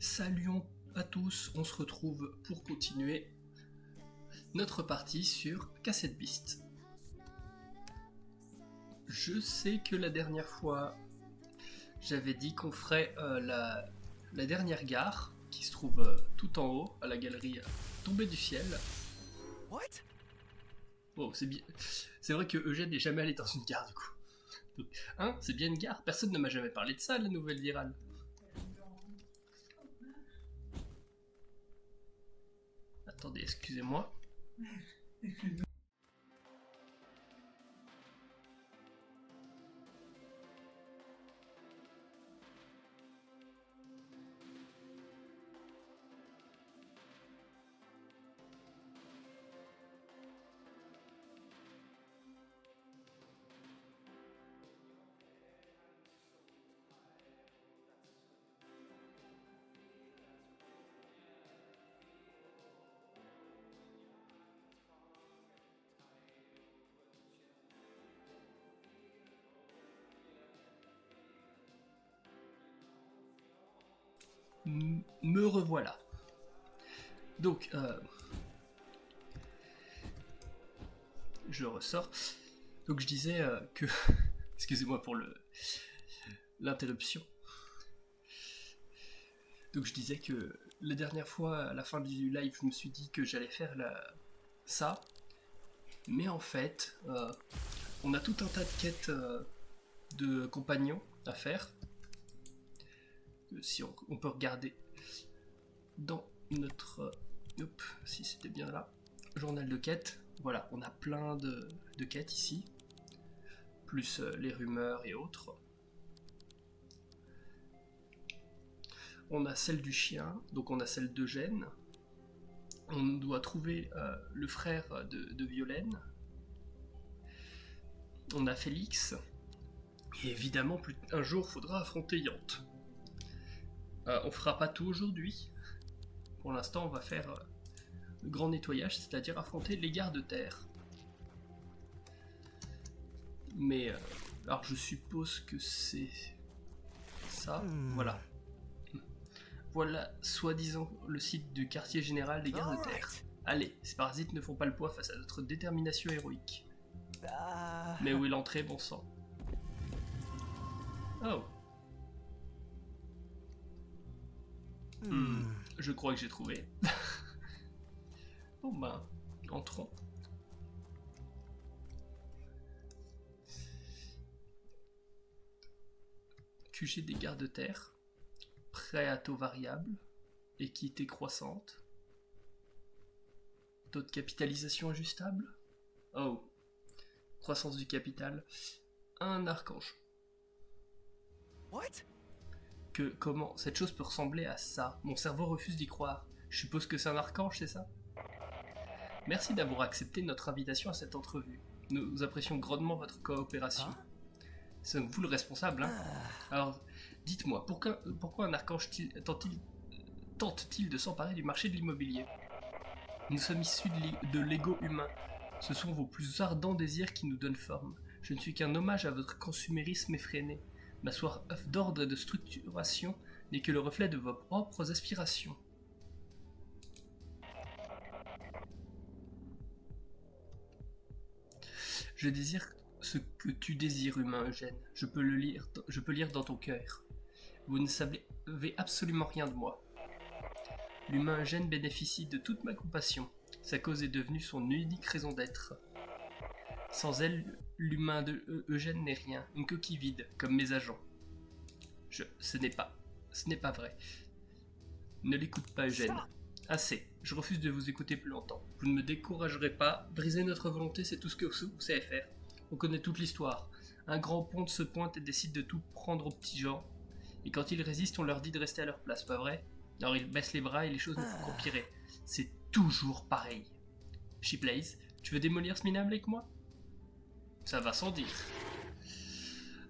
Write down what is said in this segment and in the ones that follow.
Saluons à tous, on se retrouve pour continuer notre partie sur Cassette Beast. Je sais que la dernière fois, j'avais dit qu'on ferait la dernière gare, qui se trouve tout en haut, à la galerie tombée du ciel. What? Oh, c'est bien. C'est vrai que Eugène n'est jamais allé dans une gare du coup. Hein, c'est bien une gare. Personne ne m'a jamais parlé de ça, la nouvelle virale. Attendez, excusez-moi. Me revoilà. Donc, je ressors. Donc je disais que... Excusez-moi pour l'interruption. Donc je disais que la dernière fois, à la fin du live, je me suis dit que j'allais faire ça. Mais en fait, on a tout un tas de quêtes de compagnons à faire. Si on peut regarder dans notre... si c'était bien là. Journal de quêtes. Voilà, on a plein de quêtes ici. Plus les rumeurs et autres. On a celle du chien, donc on a celle d'Eugène. On doit trouver le frère de Violaine. On a Félix. Et évidemment, un jour, faudra affronter Yante. On fera pas tout aujourd'hui. Pour l'instant, on va faire le grand nettoyage, c'est-à-dire affronter les gardes-terre. Mais, alors je suppose que c'est ça. Voilà. Voilà, soi-disant, le site du quartier général des gardes-terre. Allez, ces parasites ne font pas le poids face à notre détermination héroïque. Mais où est l'entrée, bon sang? Oh. Je crois que j'ai trouvé. Bon ben, entrons. QG des gardes-terre. Prêt à taux variable. Équité croissante. Taux de capitalisation ajustable. Oh. Croissance du capital. Un archange. What? Comment cette chose peut ressembler à ça? Mon cerveau refuse d'y croire. Je suppose que c'est un archange, c'est ça? Merci d'avoir accepté notre invitation à cette entrevue. Nous apprécions grandement votre coopération. C'est donc vous le responsable, hein? Alors, dites-moi, pourquoi un archange tente-t-il de s'emparer du marché de l'immobilier? Nous sommes issus de l'ego humain. Ce sont vos plus ardents désirs qui nous donnent forme. Je ne suis qu'un hommage à votre consumérisme effréné. Ma soif d'ordre et de structuration n'est que le reflet de vos propres aspirations. Je désire ce que tu désires, humain Eugène. Je peux lire dans ton cœur. Vous ne savez absolument rien de moi. L'humain Eugène bénéficie de toute ma compassion. Sa cause est devenue son unique raison d'être. Sans elle, l'humain de Eugène n'est rien, une coquille vide, comme mes agents. Ce n'est pas vrai. Ne l'écoute pas, Eugène. Assez, je refuse de vous écouter plus longtemps. Vous ne me découragerez pas, briser notre volonté, c'est tout ce que vous savez faire. On connaît toute l'histoire. Un grand ponte se pointe et décide de tout prendre aux petits gens. Et quand ils résistent, on leur dit de rester à leur place, pas vrai? Alors ils baissent les bras et les choses ne font qu'empirer. C'est toujours pareil. Shipblaze, tu veux démolir ce minable avec moi? Ça va sans dire.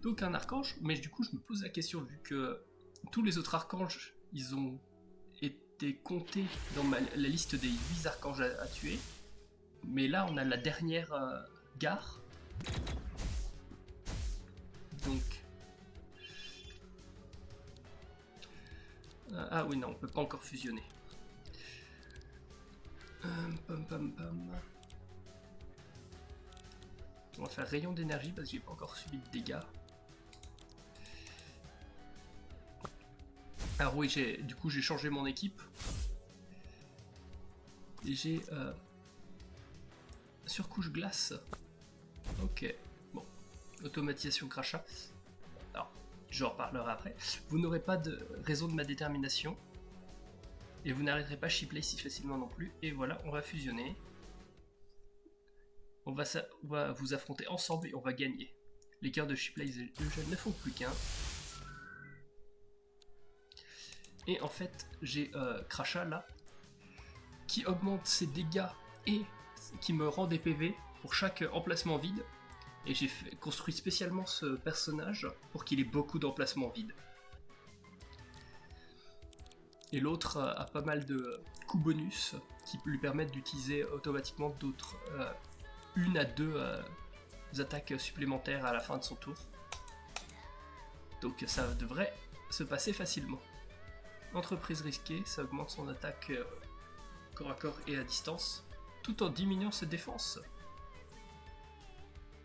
Donc un archange, mais du coup je me pose la question, vu que tous les autres archanges, ils ont été comptés dans la liste des 8 archanges à tuer. Mais là on a la dernière gare. Donc... Ah oui, non, on peut pas encore fusionner. Pam, pam, pam. On va faire rayon d'énergie parce que j'ai pas encore subi de dégâts. Alors oui, du coup j'ai changé mon équipe. Et j'ai surcouche glace. Ok, bon. Automatisation crachat. Alors, je reparlerai après. Vous n'aurez pas de raison de ma détermination. Et vous n'arrêterez pas Shipley si facilement non plus. Et voilà, on va fusionner. On va vous affronter ensemble et on va gagner. Les cœurs de Shipley et Eugène ne font plus qu'un. Et en fait, j'ai Crachat là, qui augmente ses dégâts et qui me rend des PV pour chaque emplacement vide. Et j'ai construit spécialement ce personnage pour qu'il ait beaucoup d'emplacements vides. Et l'autre a pas mal de coups bonus qui lui permettent d'utiliser automatiquement d'autres, une à deux attaques supplémentaires à la fin de son tour. Donc ça devrait se passer facilement. Entreprise risquée, ça augmente son attaque corps à corps et à distance, tout en diminuant ses défenses.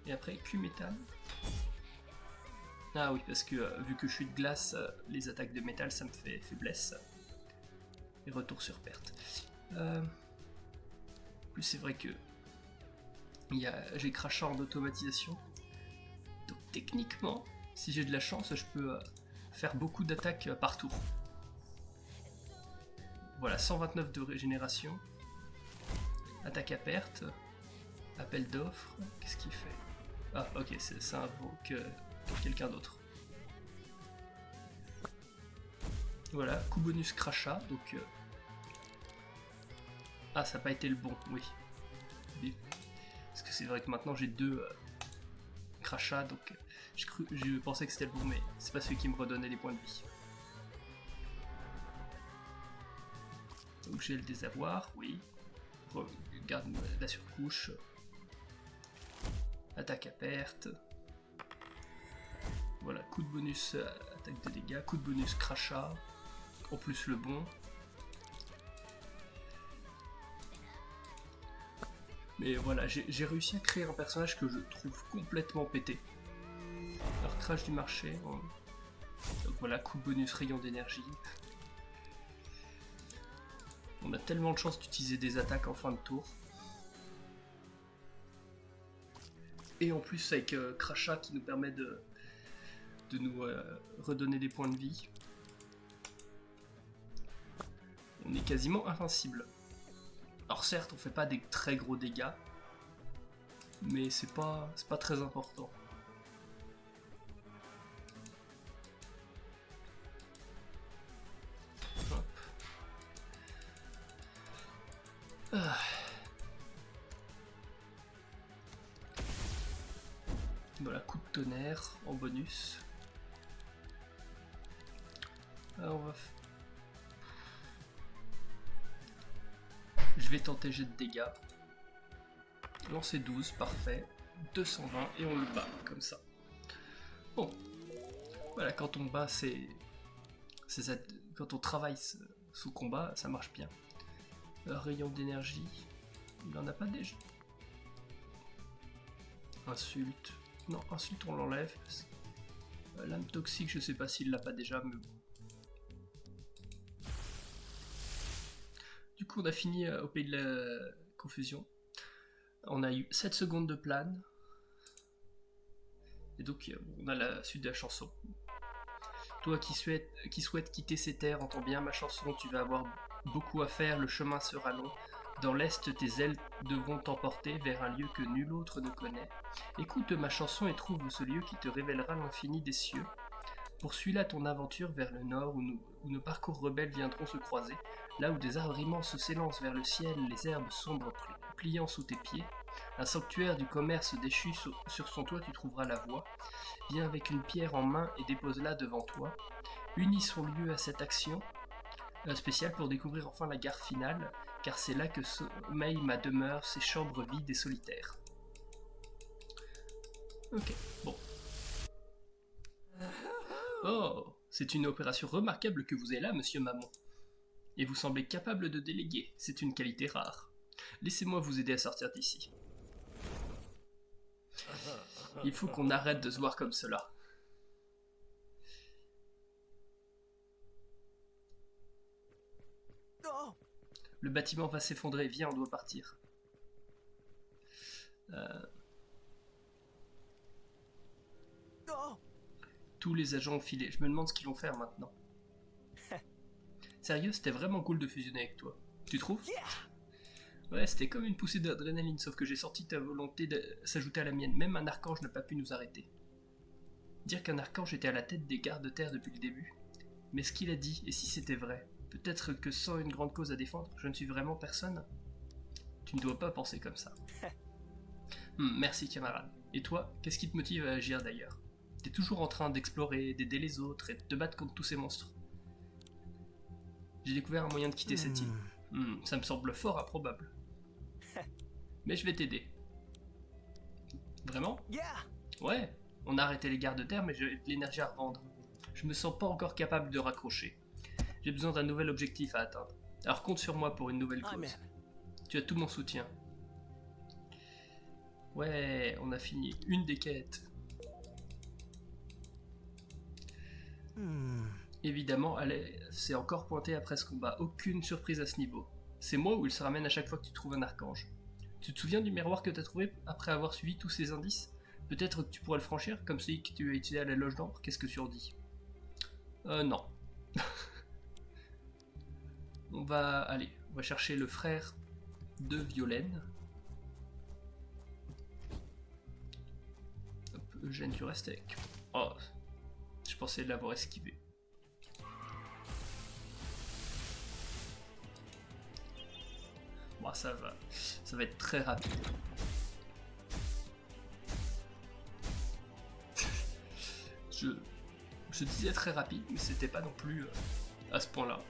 Et après, Q-métal. Ah oui, parce que vu que je suis de glace, les attaques de métal, ça me fait faiblesse. Et retour sur perte. Plus c'est vrai que j'ai Crachat en automatisation. Donc techniquement, si j'ai de la chance, je peux faire beaucoup d'attaques par tour. Voilà, 129 de régénération. Attaque à perte. Appel d'offres. Qu'est-ce qu'il fait? Ah, ok, ça invoque quelqu'un d'autre. Voilà, coup bonus crachat. Donc. Ah, ça n'a pas été le bon, oui. Parce que c'est vrai que maintenant j'ai deux crachats, donc je pensais que c'était le bon, mais c'est pas celui qui me redonnait les points de vie. Donc j'ai le désarroi, oui. Garde la surcouche. Attaque à perte. Voilà, coup de bonus attaque de dégâts, coup de bonus crachat. En plus le bon. Mais voilà, j'ai réussi à créer un personnage que je trouve complètement pété. Alors crash du marché. Donc voilà, coup de bonus rayon d'énergie. On a tellement de chance d'utiliser des attaques en fin de tour. Et en plus avec Crachat qui nous permet de nous redonner des points de vie. On est quasiment invincible. Alors certes, on fait pas des très gros dégâts, mais c'est pas très important. Hop. Ah. Voilà, coup de tonnerre en bonus. Alors on va je vais tenter jet de dégâts. Lancer 12, parfait. 220 et on le bat comme ça. Bon. Voilà, quand on bat quand on travaille sous combat, ça marche bien. Rayon d'énergie. Il en a pas déjà. Insulte. Non, insulte on l'enlève. Lame toxique, je sais pas s'il l'a pas déjà, mais bon. Du coup, on a fini au pays de la confusion. On a eu 7 secondes de plane. Et donc, on a la suite de la chanson. Toi qui souhaites quitter ces terres, entends bien ma chanson, tu vas avoir beaucoup à faire, le chemin sera long. Dans l'Est, tes ailes devront t'emporter vers un lieu que nul autre ne connaît. Écoute ma chanson et trouve ce lieu qui te révélera l'infini des cieux. Poursuis-la ton aventure vers le nord où nos parcours rebelles viendront se croiser, là où des arbres immenses s'élancent vers le ciel, les herbes sombres pliant sous tes pieds. Un sanctuaire du commerce déchu sur son toit tu trouveras la voie. Viens avec une pierre en main et dépose-la devant toi. Unissons lieu à cette action spéciale pour découvrir enfin la gare finale, car c'est là que sommeille ma demeure, ces chambres vides et solitaires. Ok, bon. Oh, C'est une opération remarquable que vous avez là, monsieur Mammon. Et vous semblez capable de déléguer, c'est une qualité rare. Laissez-moi vous aider à sortir d'ici. Il faut qu'on arrête de se voir comme cela. Non. Le bâtiment va s'effondrer, viens, on doit partir. Non. Tous les agents ont filé, je me demande ce qu'ils vont faire maintenant. Sérieux, c'était vraiment cool de fusionner avec toi. Tu trouves? Ouais, c'était comme une poussée d'adrénaline, sauf que j'ai senti ta volonté de s'ajouter à la mienne. Même un archange n'a pas pu nous arrêter. Dire qu'un archange était à la tête des gardes-terre depuis le début. Mais ce qu'il a dit, et si c'était vrai? Peut-être que sans une grande cause à défendre, je ne suis vraiment personne? Tu ne dois pas penser comme ça. Merci camarade. Et toi, qu'est-ce qui te motive à agir d'ailleurs? T'es toujours en train d'explorer, d'aider les autres et de te battre contre tous ces monstres. J'ai découvert un moyen de quitter cette île. Ça me semble fort improbable. Mais je vais t'aider. Vraiment? Ouais, on a arrêté les gardes-terre, mais j'ai de l'énergie à revendre. Je me sens pas encore capable de raccrocher. J'ai besoin d'un nouvel objectif à atteindre. Alors compte sur moi pour une nouvelle cause. Tu as tout mon soutien. Ouais, on a fini une des quêtes. Évidemment, c'est encore pointé après ce combat. Aucune surprise à ce niveau. C'est moi ou il se ramène à chaque fois que tu trouves un archange. Tu te souviens du miroir que tu as trouvé après avoir suivi tous ces indices? Peut-être que tu pourrais le franchir, comme celui que tu as utilisé à la loge d'ambre. Qu'est-ce que tu en dis? Non. On va chercher le frère de Violaine. Hop, Eugène, tu restes avec. Oh, je pensais l'avoir esquivé. Bon, ça va être très rapide. Je disais très rapide, mais c'était pas non plus à ce point-là.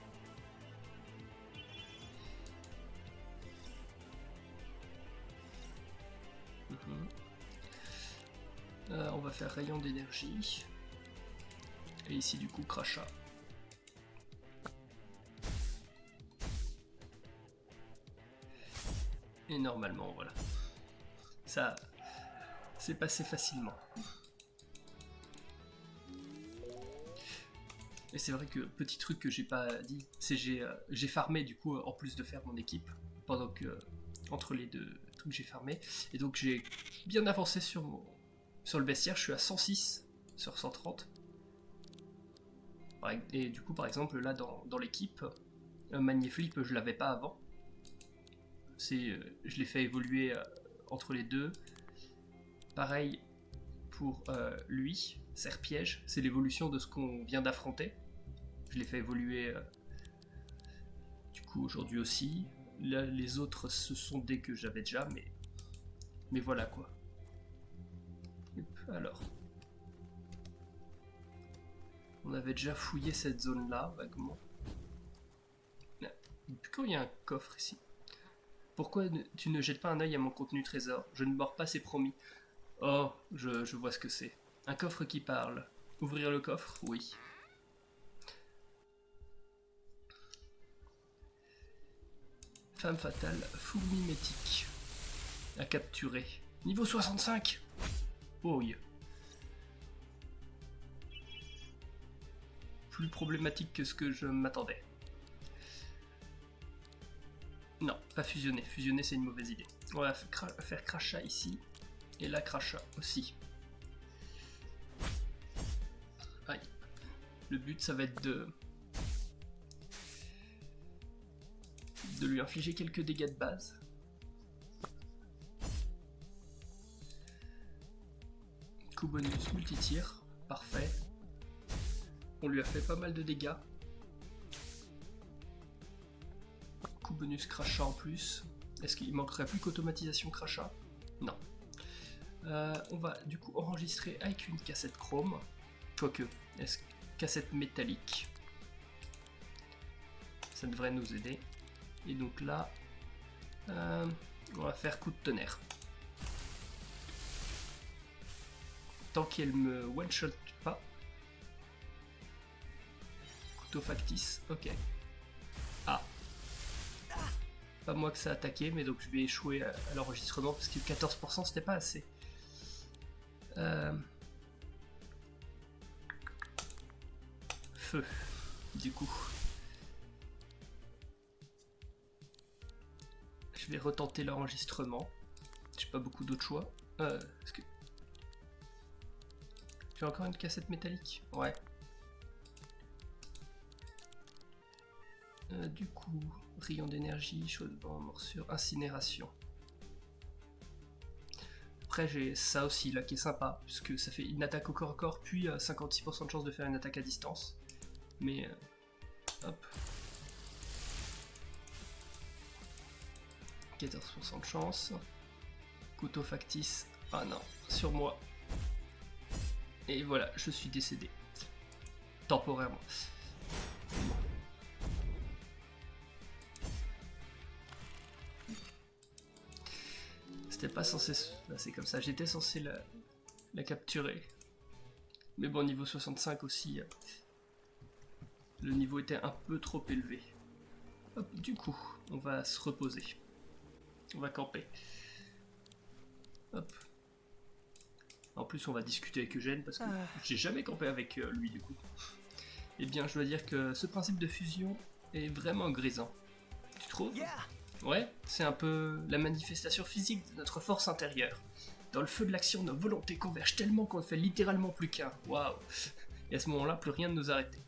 On va faire rayon d'énergie. Et ici du coup crachat. Et normalement voilà. Ça s'est passé facilement. Et c'est vrai que petit truc que j'ai pas dit, c'est j'ai farmé du coup en plus de faire mon équipe pendant que entre les deux trucs j'ai farmé et donc j'ai bien avancé sur le bestiaire. Je suis à 106 sur 130 et du coup par exemple là dans l'équipe Magniflip je l'avais pas avant. Je l'ai fait évoluer entre les deux. Pareil pour lui. Serre-piège, c'est l'évolution de ce qu'on vient d'affronter. Je l'ai fait évoluer du coup aujourd'hui aussi. Là, les autres, ce sont des que j'avais déjà, mais voilà quoi. Alors, on avait déjà fouillé cette zone-là, vaguement. Depuis quand il y a un coffre ici? Pourquoi tu ne jettes pas un œil à mon contenu trésor? Je ne mords pas, c'est promis. Oh, je vois ce que c'est. Un coffre qui parle. Ouvrir le coffre? Oui. Femme fatale, fougue mimétique. À capturer. Niveau 65. Oh yeah. Plus problématique que ce que je m'attendais. Non, pas fusionner. Fusionner, c'est une mauvaise idée. On va faire crachat ici. Et là, crachat aussi. Aïe. Le but, ça va être de lui infliger quelques dégâts de base. Coup bonus multi-tir. Parfait. On lui a fait pas mal de dégâts. Coup bonus crachat en plus. Est-ce qu'il manquerait plus qu'automatisation crachat? Non. On va du coup enregistrer avec une cassette chrome. Quoique, cassette métallique. Ça devrait nous aider. Et donc là, on va faire coup de tonnerre. Tant qu'elle me one-shot pas. Couteau factice, ok. Ah. Pas moi que ça a attaqué, mais donc je vais échouer à l'enregistrement parce que 14% c'était pas assez. Feu, du coup. Je vais retenter l'enregistrement. J'ai pas beaucoup d'autres choix. Est-ce que... J'ai encore une cassette métallique? Ouais. Du coup, rayon d'énergie, chaudement, morsure, incinération. Après j'ai ça aussi là qui est sympa, puisque ça fait une attaque au corps à corps, puis 56% de chance de faire une attaque à distance. Mais hop. 14% de chance. Couteau factice. Ah non, sur moi. Et voilà, je suis décédé. Temporairement. C'était pas censé se passer comme ça. J'étais censé la capturer. Mais bon, niveau 65 aussi, le niveau était un peu trop élevé. Hop, du coup, on va se reposer. On va camper. Hop. En plus, on va discuter avec Eugène parce que j'ai jamais campé avec lui du coup. Eh bien, je dois dire que ce principe de fusion est vraiment grisant. Tu trouves? Ouais, c'est un peu la manifestation physique de notre force intérieure. Dans le feu de l'action, nos volontés convergent tellement qu'on ne fait littéralement plus qu'un. Waouh! Et à ce moment-là, plus rien ne nous arrête.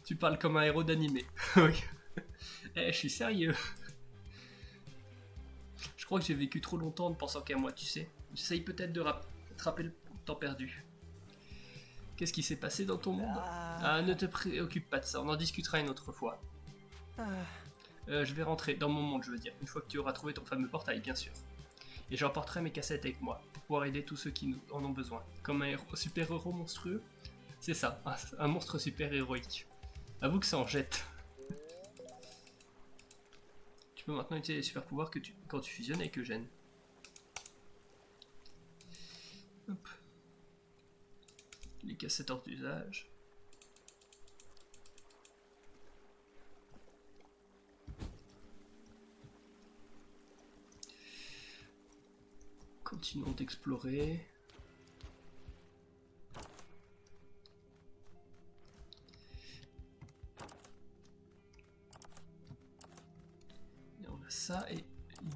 Tu parles comme un héros d'animé. Oui. Eh, je suis sérieux. Je crois que j'ai vécu trop longtemps en ne pensant qu'à moi, tu sais. J'essaye peut-être de rattraper le temps perdu. Qu'est-ce qui s'est passé dans ton monde? Ah, ne te préoccupe pas de ça, on en discutera une autre fois. Je vais rentrer dans mon monde, je veux dire, une fois que tu auras trouvé ton fameux portail, bien sûr. Et j'emporterai mes cassettes avec moi, pour pouvoir aider tous ceux qui en ont besoin. Comme un super-héros monstrueux. C'est ça, un monstre super-héroïque. Avoue que ça en jette. Tu peux maintenant utiliser les super-pouvoirs quand tu fusionnes avec Eugène. Hop. Les cassettes hors d'usage. Continuons d'explorer. Et on a ça et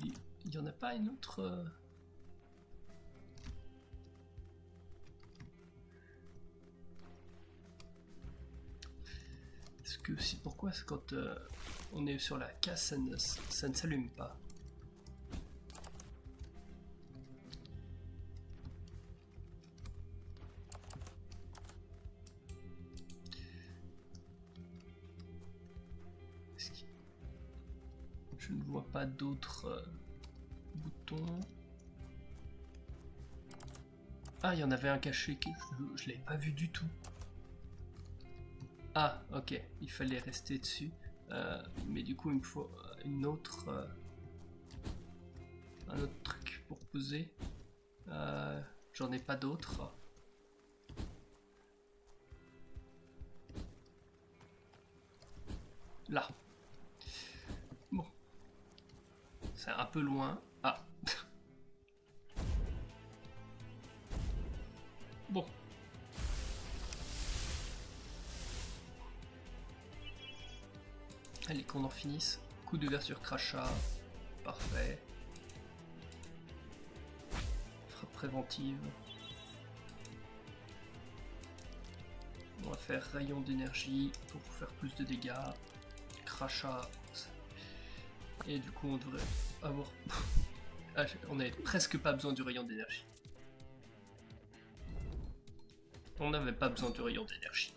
il n'y en a pas une autre... Est-ce que c'est pourquoi quand on est sur la casse ça ne s'allume pas? Je ne vois pas d'autres boutons. Ah, il y en avait un caché que je l'avais pas vu du tout. Ah, ok, il fallait rester dessus. Mais du coup, il me faut un autre truc pour poser. J'en ai pas d'autres. Là. Bon. C'est un peu loin. Ah. Bon. Allez, qu'on en finisse. Coup d'ouverture crachat. Parfait. Frappe préventive. On va faire rayon d'énergie pour faire plus de dégâts. Crachat. Et du coup, on devrait avoir... Ah, on n'avait presque pas besoin du rayon d'énergie. On n'avait pas besoin du rayon d'énergie.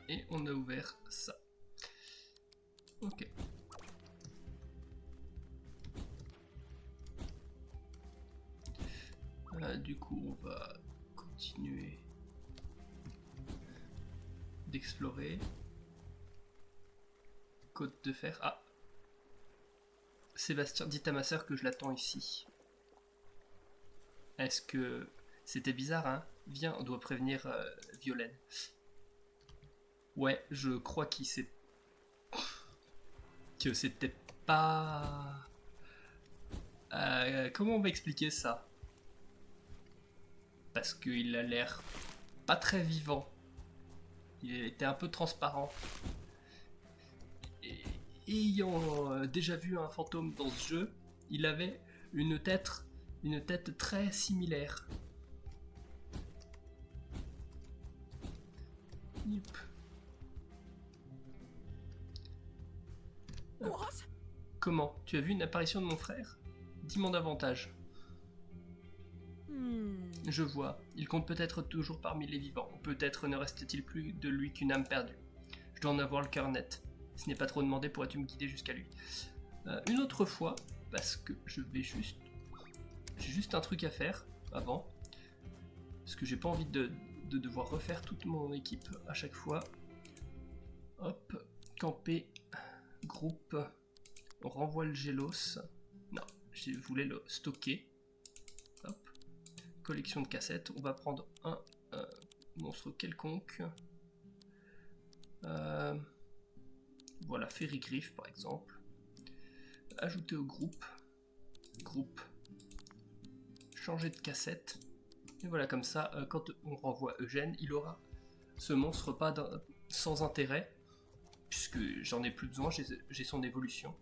Et on a ouvert ça. Ok. Du coup, on va continuer d'explorer. Côte de fer. Ah. Sébastien, dites à ma sœur que je l'attends ici. Est-ce que... C'était bizarre, hein? Viens, on doit prévenir Violaine. Ouais, je crois qu'il sait... que c'était pas... comment on va expliquer ça? Parce qu'il a l'air pas très vivant. Il était un peu transparent. Et ayant déjà vu un fantôme dans ce jeu, il avait une tête très similaire. Yep. What? Comment? Tu as vu une apparition de mon frère? Dis-moi davantage. Je vois. Il compte peut-être toujours parmi les vivants. Peut-être ne reste-t-il plus de lui qu'une âme perdue. Je dois en avoir le cœur net. Ce n'est pas trop demandé, pourrais-tu me guider jusqu'à lui? Une autre fois, parce que j'ai juste un truc à faire avant. Parce que j'ai pas envie de devoir refaire toute mon équipe à chaque fois. Hop, camper, groupe, on renvoie le Gélos. Non, je voulais le stocker. Hop, collection de cassettes, on va prendre un monstre quelconque. Voilà, Ferrigriff par exemple. Ajouter au groupe. Groupe. Changer de cassette. Et voilà, comme ça, quand on renvoie Eugène, il aura ce monstre pas sans intérêt. Puisque j'en ai plus besoin, j'ai son évolution.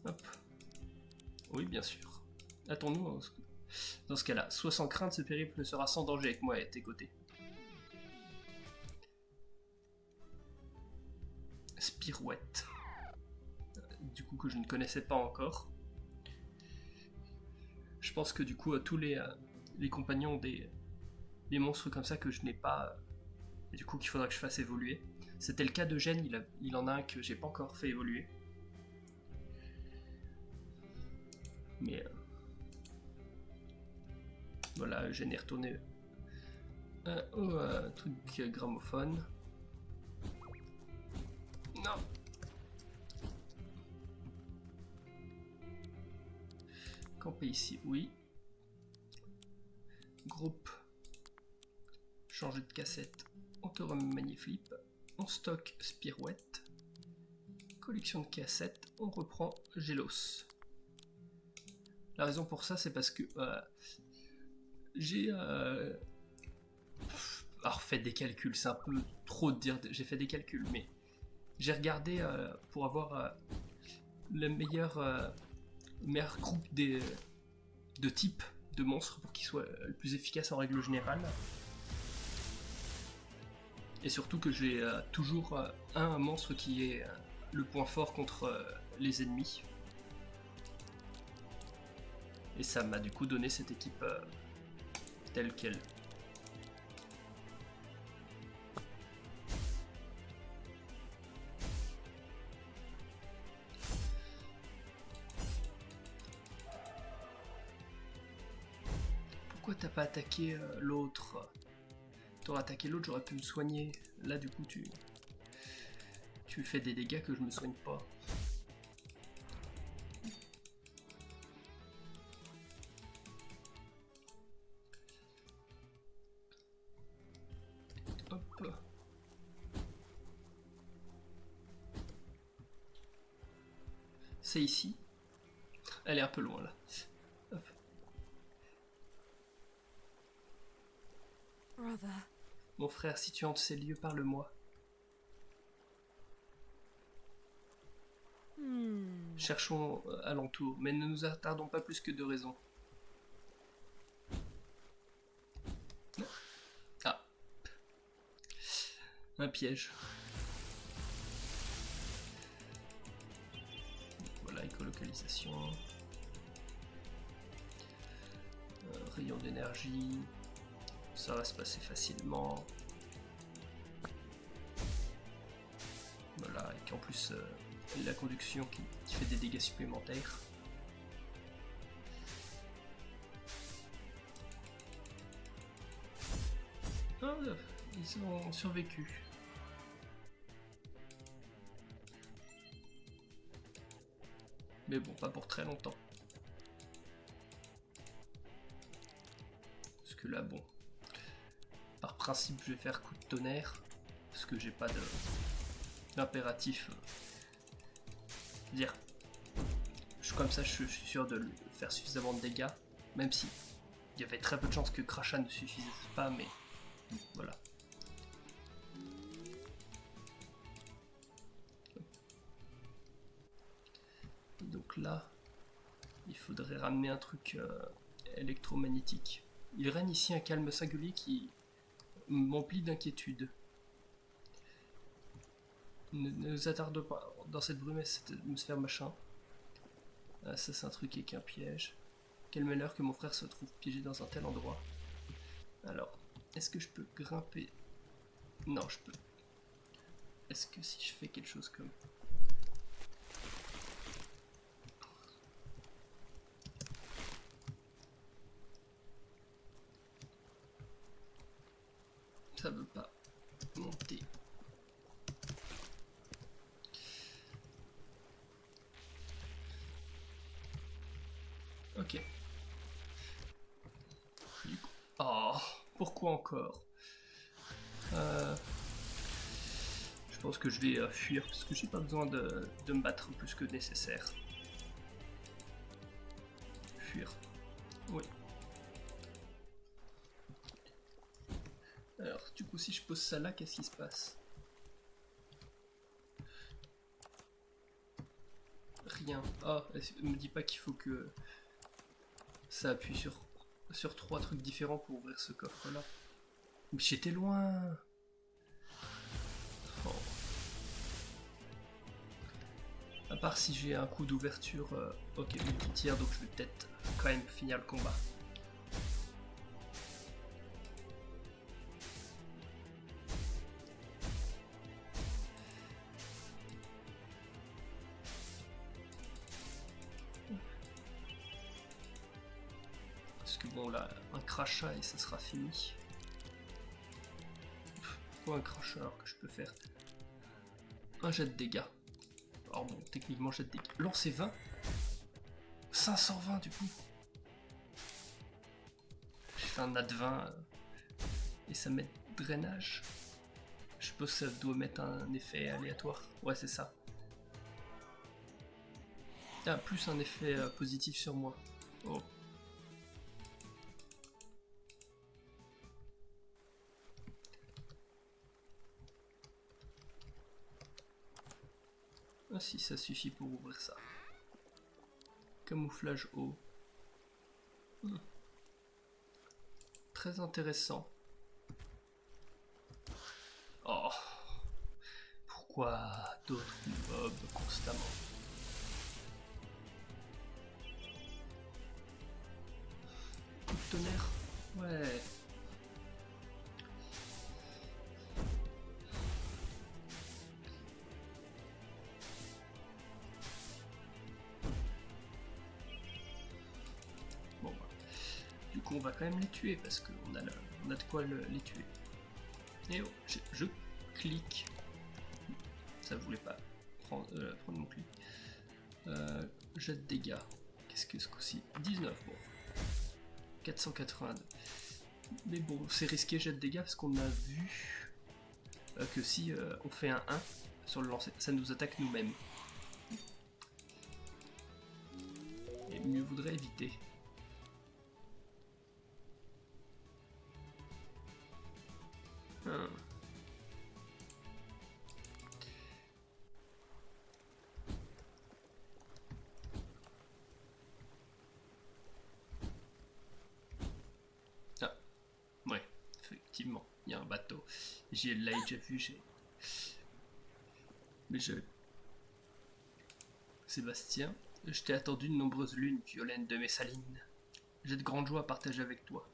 Hop. Oui, bien sûr. Attends-nous dans ce cas-là. Sois sans crainte, ce périple sera sans danger avec moi à tes côtés. Spirouette. Du coup, que je ne connaissais pas encore. Je pense que du coup, tous les compagnons des monstres comme ça que je n'ai pas... et du coup, qu'il faudra que je fasse évoluer. C'était le cas d'Eugène, il en a un que j'ai pas encore fait évoluer. Mais... voilà, Eugène est retourné au truc gramophone. Non. Camper ici, oui. Groupe. Changer de cassette. On te remet Magnéflip. On stocke Spirouette. Collection de cassettes. On reprend Gélos. La raison pour ça, c'est parce que j'ai alors fait des calculs. C'est un peu trop de dire. J'ai fait des calculs, mais j'ai regardé pour avoir le meilleur groupe de types de monstres pour qu'ils soient le plus efficaces en règle générale. Et surtout que j'ai toujours un monstre qui est le point fort contre les ennemis. Et ça m'a du coup donné cette équipe telle qu'elle. Pourquoi t'as pas attaqué l'autre? T'aurais attaqué l'autre, j'aurais pu me soigner. Là du coup tu fais des dégâts que je me soigne pas. Hop. C'est ici. Elle est un peu loin là. Hop. Brother. Mon frère, si tu hantes ces lieux, parle-moi. Cherchons alentour, mais ne nous attardons pas plus que de raison. Ah. Un piège. Voilà, écolocalisation. Rayon d'énergie. Ça va se passer facilement. Voilà, et qu'en plus la conduction qui fait des dégâts supplémentaires. Ah, ils ont survécu. Mais bon, pas pour très longtemps. Parce que là, bon, par principe, je vais faire coup de tonnerre. Parce que j'ai pas d'impératif. Dire, comme ça, je suis sûr de faire suffisamment de dégâts. Même si il y avait très peu de chances que Crachat ne suffisait pas, mais voilà. Donc là, il faudrait ramener un truc électromagnétique. Il règne ici un calme singulier qui m'emplit d'inquiétude. Ne nous attarde pas dans cette brume et cette atmosphère machin. Ah, ça c'est un truc avec un piège. Quel malheur que mon frère se trouve piégé dans un tel endroit. Alors, est-ce que je peux grimper? Non, je peux. Est-ce que si je fais quelque chose comme... Ça veut pas monter. Ok. Du coup... Oh, pourquoi encore? Je pense que je vais fuir parce que j'ai pas besoin de me battre plus que nécessaire. Fuir. Oui. Alors, du coup, si je pose ça là, qu'est-ce qui se passe? Rien. Ah, me dis pas qu'il faut que ça appuie sur 3 trucs différents pour ouvrir ce coffre-là. Mais j'étais loin. Oh. À part si j'ai un coup d'ouverture, ok, qui tire, donc je vais peut-être quand même finir le combat. Parce que bon là, un crachat et ça sera fini. Pourquoi un crachat alors que je peux faire un jet de dégâts? Alors bon, techniquement jet de dégâts. Lancer 20 520 du coup. J'ai fait un nat 20 et ça met drainage. Je suppose que ça doit mettre un effet aléatoire. Ouais, c'est ça. Ah, plus un effet positif sur moi. Oh. Ah si, ça suffit pour ouvrir ça. Camouflage haut. Très intéressant. Oh. Pourquoi d'autres mobs constamment? Coup de tonnerre? Ouais. Bon bah. Du coup on va quand même les tuer parce qu'on a de quoi les tuer. Et oh, je clique. Ça voulait pas prendre mon clic. Jet de dégâts. Qu'est-ce que ce coup-ci? 19, bon. 482. Mais bon, c'est risqué jet de dégâts parce qu'on a vu que si on fait un 1 sur le lancer, ça nous attaque nous-mêmes. Et mieux vaudrait éviter. Ah, ouais, effectivement, il y a un bateau. J'ai déjà vu, Mais je... Sébastien, je t'ai attendu de nombreuses lunes, Violaine de Messalines. J'ai de grandes joies à partager avec toi.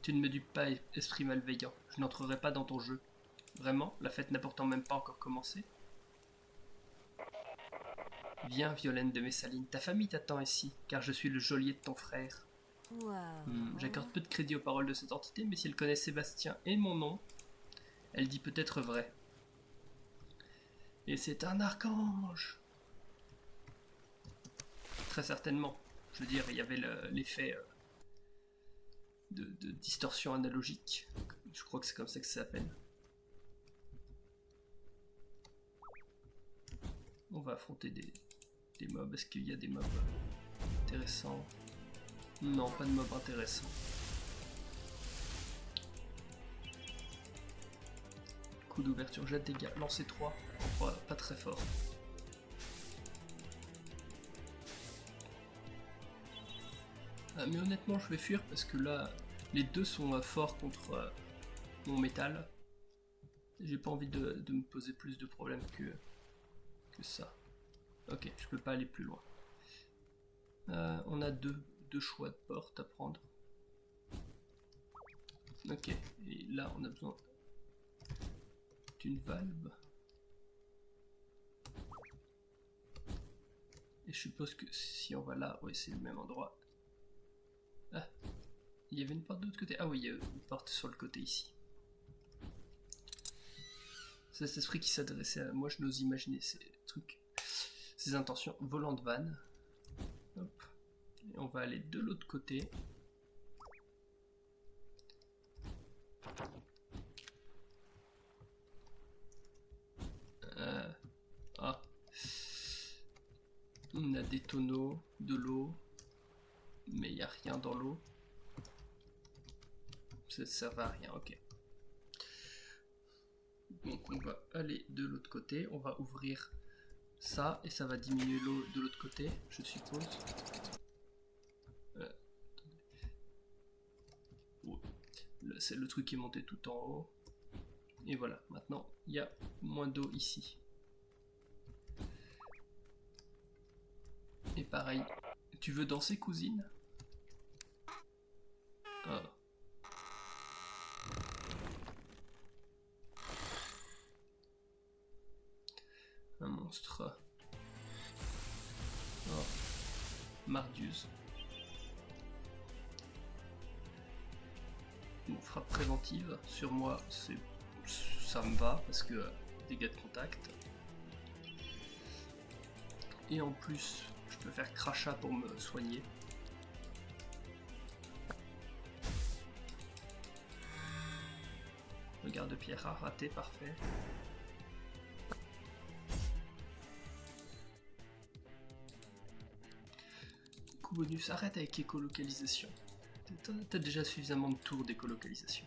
Tu ne me dupes pas, esprit malveillant. Je n'entrerai pas dans ton jeu. Vraiment, la fête n'a pourtant même pas encore commencé. Viens, Violaine de Messalines, ta famille t'attend ici, car je suis le geôlier de ton frère. Wow. J'accorde peu de crédit aux paroles de cette entité, mais si elle connaît Sébastien et mon nom, elle dit peut-être vrai. Et c'est un archange. très certainement. Je veux dire, il y avait l'effet de distorsion analogique. Je crois que c'est comme ça que ça s'appelle. On va affronter des mobs. Est-ce qu'il y a des mobs intéressants? Non, pas de mobs intéressants. Coup d'ouverture, jet de dégâts, lancer 3. Ouais, pas très fort. Mais honnêtement, je vais fuir parce que là, les deux sont forts contre mon métal. J'ai pas envie de me poser plus de problèmes que ça. Ok, je peux pas aller plus loin. On a deux choix de porte à prendre. Ok, et là on a besoin d'une valve. Et je suppose que si on va là, oui c'est le même endroit. Ah, il y avait une porte de l'autre côté. Ah oui, il y a une porte sur le côté ici. C'est cet esprit qui s'adressait à moi, je n'ose imaginer ces trucs, ces intentions. Volant de vanne. Hop. Et on va aller de l'autre côté. Ah. On a des tonneaux, de l'eau, mais il n'y a rien dans l'eau. Ça va à rien, ok. Donc on va aller de l'autre côté, on va ouvrir ça et ça va diminuer l'eau de l'autre côté, je suppose. Oh. C'est le truc qui est monté tout en haut. Et voilà, maintenant il y a moins d'eau ici. Et pareil, tu veux danser cousine? Ah. Un monstre. Oh. Mardius. Bon, frappe préventive, sur moi ça me va parce que dégâts de contact. Et en plus, je peux faire crachat pour me soigner. Le garde-pierre a raté, parfait. Coup bonus, arrête avec écolocalisation. T'as déjà suffisamment de tours d'écolocalisation.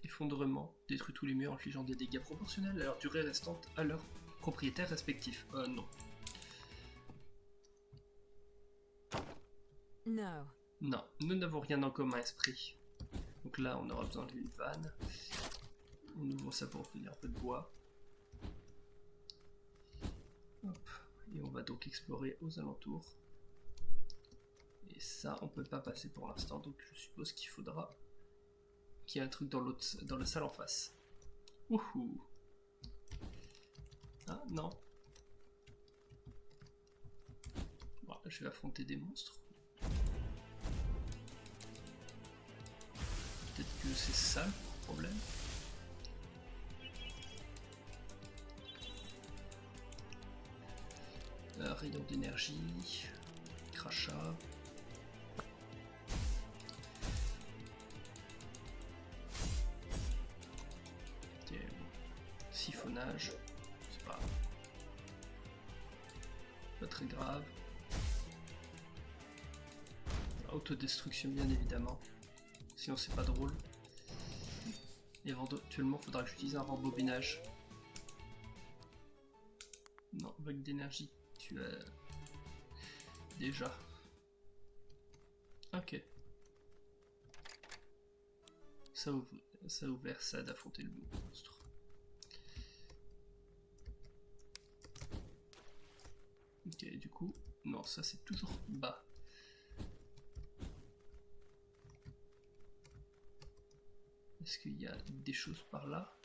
Effondrement, détruit tous les murs infligeant des dégâts proportionnels à leur durée restante à leurs propriétaires respectifs. Non. No. Non, nous n'avons rien en commun, esprit. Donc là, on aura besoin d'une vanne. On ouvre ça pour obtenir un peu de bois. Hop. Et on va donc explorer aux alentours. Et ça, on peut pas passer pour l'instant, donc je suppose qu'il faudra qu'il y ait un truc dans la salle en face. Wouhou! Ah, non. Bon, je vais affronter des monstres. Peut-être que c'est ça le problème. Rayon d'énergie, crachat. Siphonnage, c'est pas très grave. Autodestruction bien évidemment, sinon c'est pas drôle. Éventuellement faudra que j'utilise un rembobinage. Non, vague d'énergie, tu as déjà. Ok. Ça a ouvert ça d'affronter le monstre. Ok, du coup, non, ça c'est toujours bas. Est-ce qu'il y a des choses par là?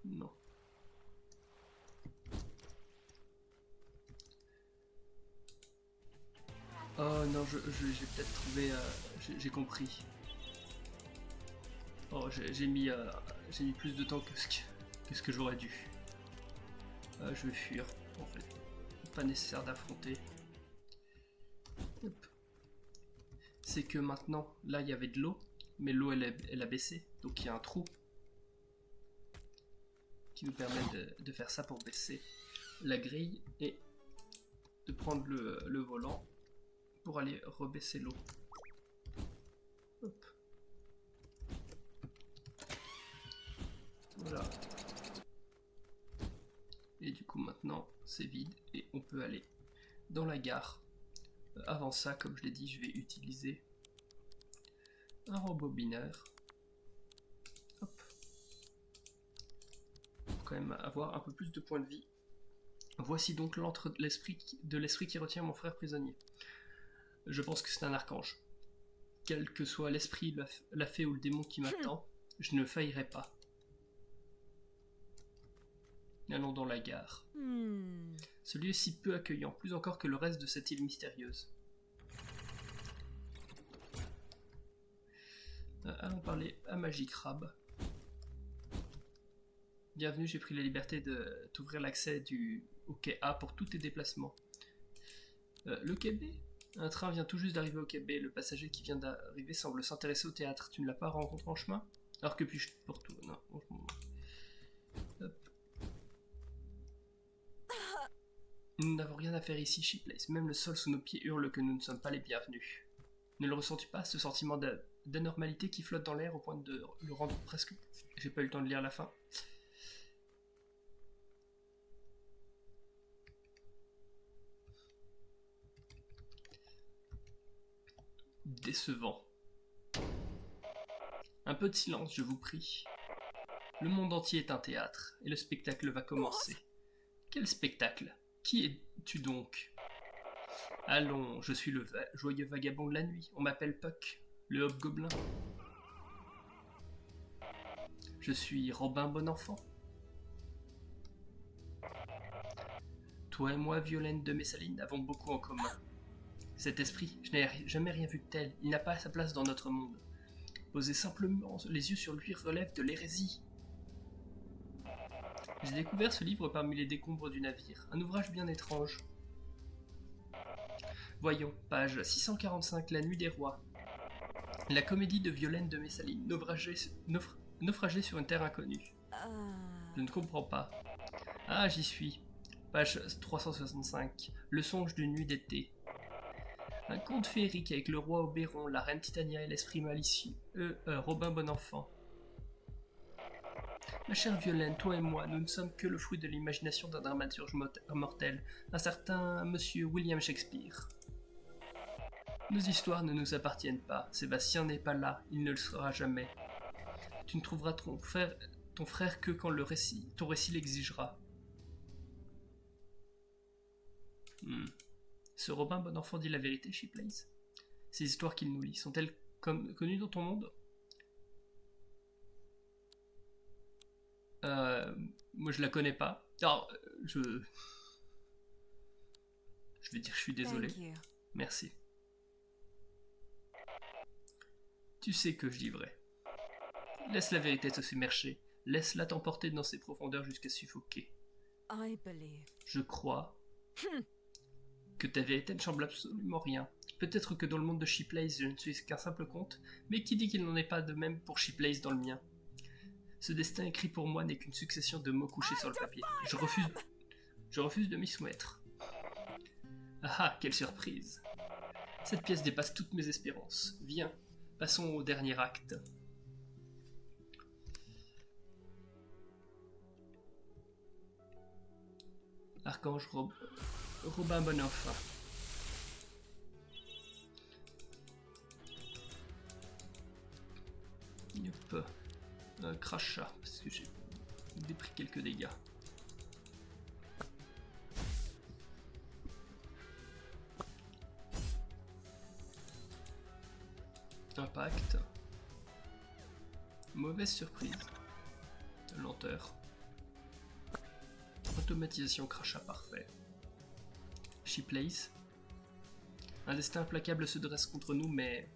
Non. non, j'ai peut-être trouvé... j'ai compris. Oh, j'ai mis plus de temps que ce que j'aurais dû. Je vais fuir, en fait. Pas nécessaire d'affronter. C'est que maintenant, là, il y avait de l'eau, mais l'eau, elle a baissé. Donc, il y a un trou qui nous permet de faire ça pour baisser la grille et de prendre le volant pour aller rebaisser l'eau. Hop. Voilà. Et du coup maintenant c'est vide et on peut aller dans la gare. Avant ça, comme je l'ai dit, je vais utiliser un rembobineur. Hop. Pour quand même avoir un peu plus de points de vie. Voici donc l'antre de l'esprit qui retient mon frère prisonnier. Je pense que c'est un archange. Quel que soit l'esprit, la fée ou le démon qui m'attend, je ne faillirai pas. Allons dans la gare. Ce lieu est si peu accueillant, plus encore que le reste de cette île mystérieuse. Allons parler à Magicrabe. Bienvenue, j'ai pris la liberté de t'ouvrir l'accès au quai A pour tous tes déplacements. Le quai B? Un train vient tout juste d'arriver au quai B. Le passager qui vient d'arriver semble s'intéresser au théâtre. Tu ne l'as pas rencontré en chemin? Alors que puis-je pour tout? Non, franchement. Hop. Nous n'avons rien à faire ici, Sheeplace. Même le sol sous nos pieds hurle que nous ne sommes pas les bienvenus. Ne le ressens-tu pas, ce sentiment d'anormalité qui flotte dans l'air au point de le rendre presque... J'ai pas eu le temps de lire la fin. Décevant. Un peu de silence, je vous prie. Le monde entier est un théâtre, et le spectacle va commencer. Quel spectacle? Qui es-tu donc? Allons, je suis le joyeux vagabond de la nuit. On m'appelle Puck, le hobgoblin. Je suis Robin Bonenfant. Toi et moi, Violaine de Messaline, avons beaucoup en commun. Cet esprit, je n'ai jamais rien vu de tel. Il n'a pas sa place dans notre monde. Poser simplement les yeux sur lui relève de l'hérésie. J'ai découvert ce livre parmi les décombres du navire, un ouvrage bien étrange. Voyons, page 645, La Nuit des Rois. La comédie de Violaine de Messaline, naufragée sur une terre inconnue. Je ne comprends pas. Ah, j'y suis. Page 365, Le songe d'une nuit d'été. Un conte féerique avec le roi Oberon, la reine Titania et l'esprit malicieux, Robin Bonenfant. Ma chère Violaine, toi et moi, nous ne sommes que le fruit de l'imagination d'un dramaturge mortel, un certain monsieur William Shakespeare. Nos histoires ne nous appartiennent pas. Sébastien n'est pas là, il ne le sera jamais. Tu ne trouveras ton frère que quand ton récit l'exigera. Ce Robin Bonenfant dit la vérité, Sheeplace. Ces histoires qu'il nous lit, sont-elles connues dans ton monde? Moi je la connais pas. Alors, je vais dire que je suis désolé. Merci. Tu sais que je dis vrai. Laisse la vérité te submerger. Laisse-la t'emporter dans ses profondeurs jusqu'à suffoquer. Je crois que ta vérité ne semble absolument rien. Peut-être que dans le monde de Sheeplace, je ne suis qu'un simple conte, mais qui dit qu'il n'en est pas de même pour Sheeplace dans le mien? Ce destin écrit pour moi n'est qu'une succession de mots couchés sur le papier. Je refuse de m'y soumettre. Ah ah, quelle surprise! Cette pièce dépasse toutes mes espérances. Viens, passons au dernier acte. Archange Robin Bonenfant. Yep. Un crachat, parce que j'ai pris quelques dégâts. Impact. Mauvaise surprise. Lenteur. Automatisation crachat parfait. Sheeplace. Un destin implacable se dresse contre nous, mais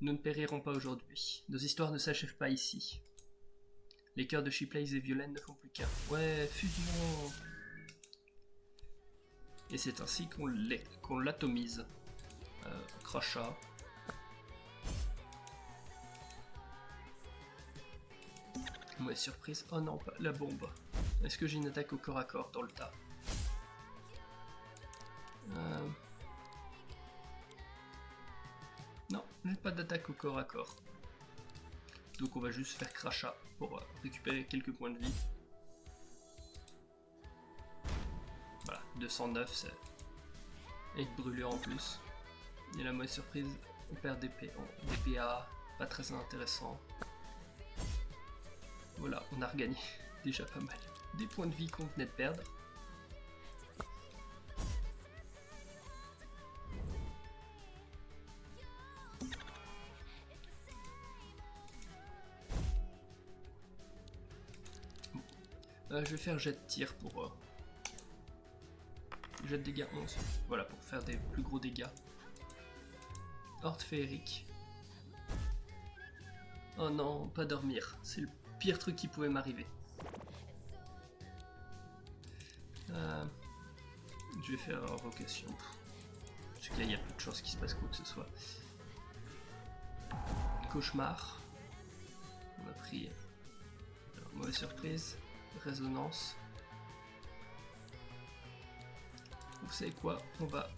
nous ne périrons pas aujourd'hui. Nos histoires ne s'achèvent pas ici. Les cœurs de Shipley et Violaine ne font plus qu'un. Ouais, fusion. Et c'est ainsi qu'on l'atomise. Crachat. Ouais, surprise. Oh non, pas la bombe. Est-ce que j'ai une attaque au corps à corps dans le tas? Non, j'ai pas d'attaque au corps à corps. Donc on va juste faire crachat pour récupérer quelques points de vie. Voilà, 209, c'est avec brûlure en plus. Et la mauvaise surprise, on perd des PA, pas très intéressant. Voilà, on a regagné déjà pas mal. Des points de vie qu'on venait de perdre. Je vais faire jet de tir pour jet de dégâts 11. Voilà, pour faire des plus gros dégâts. Horde féerique. Oh non, pas dormir. C'est le pire truc qui pouvait m'arriver. Je vais faire invocation. Parce qu'il y a peu de chances qu'il se passe quoi que ce soit. Cauchemar. On a pris. Alors, mauvaise surprise. Résonance. Vous savez quoi? On va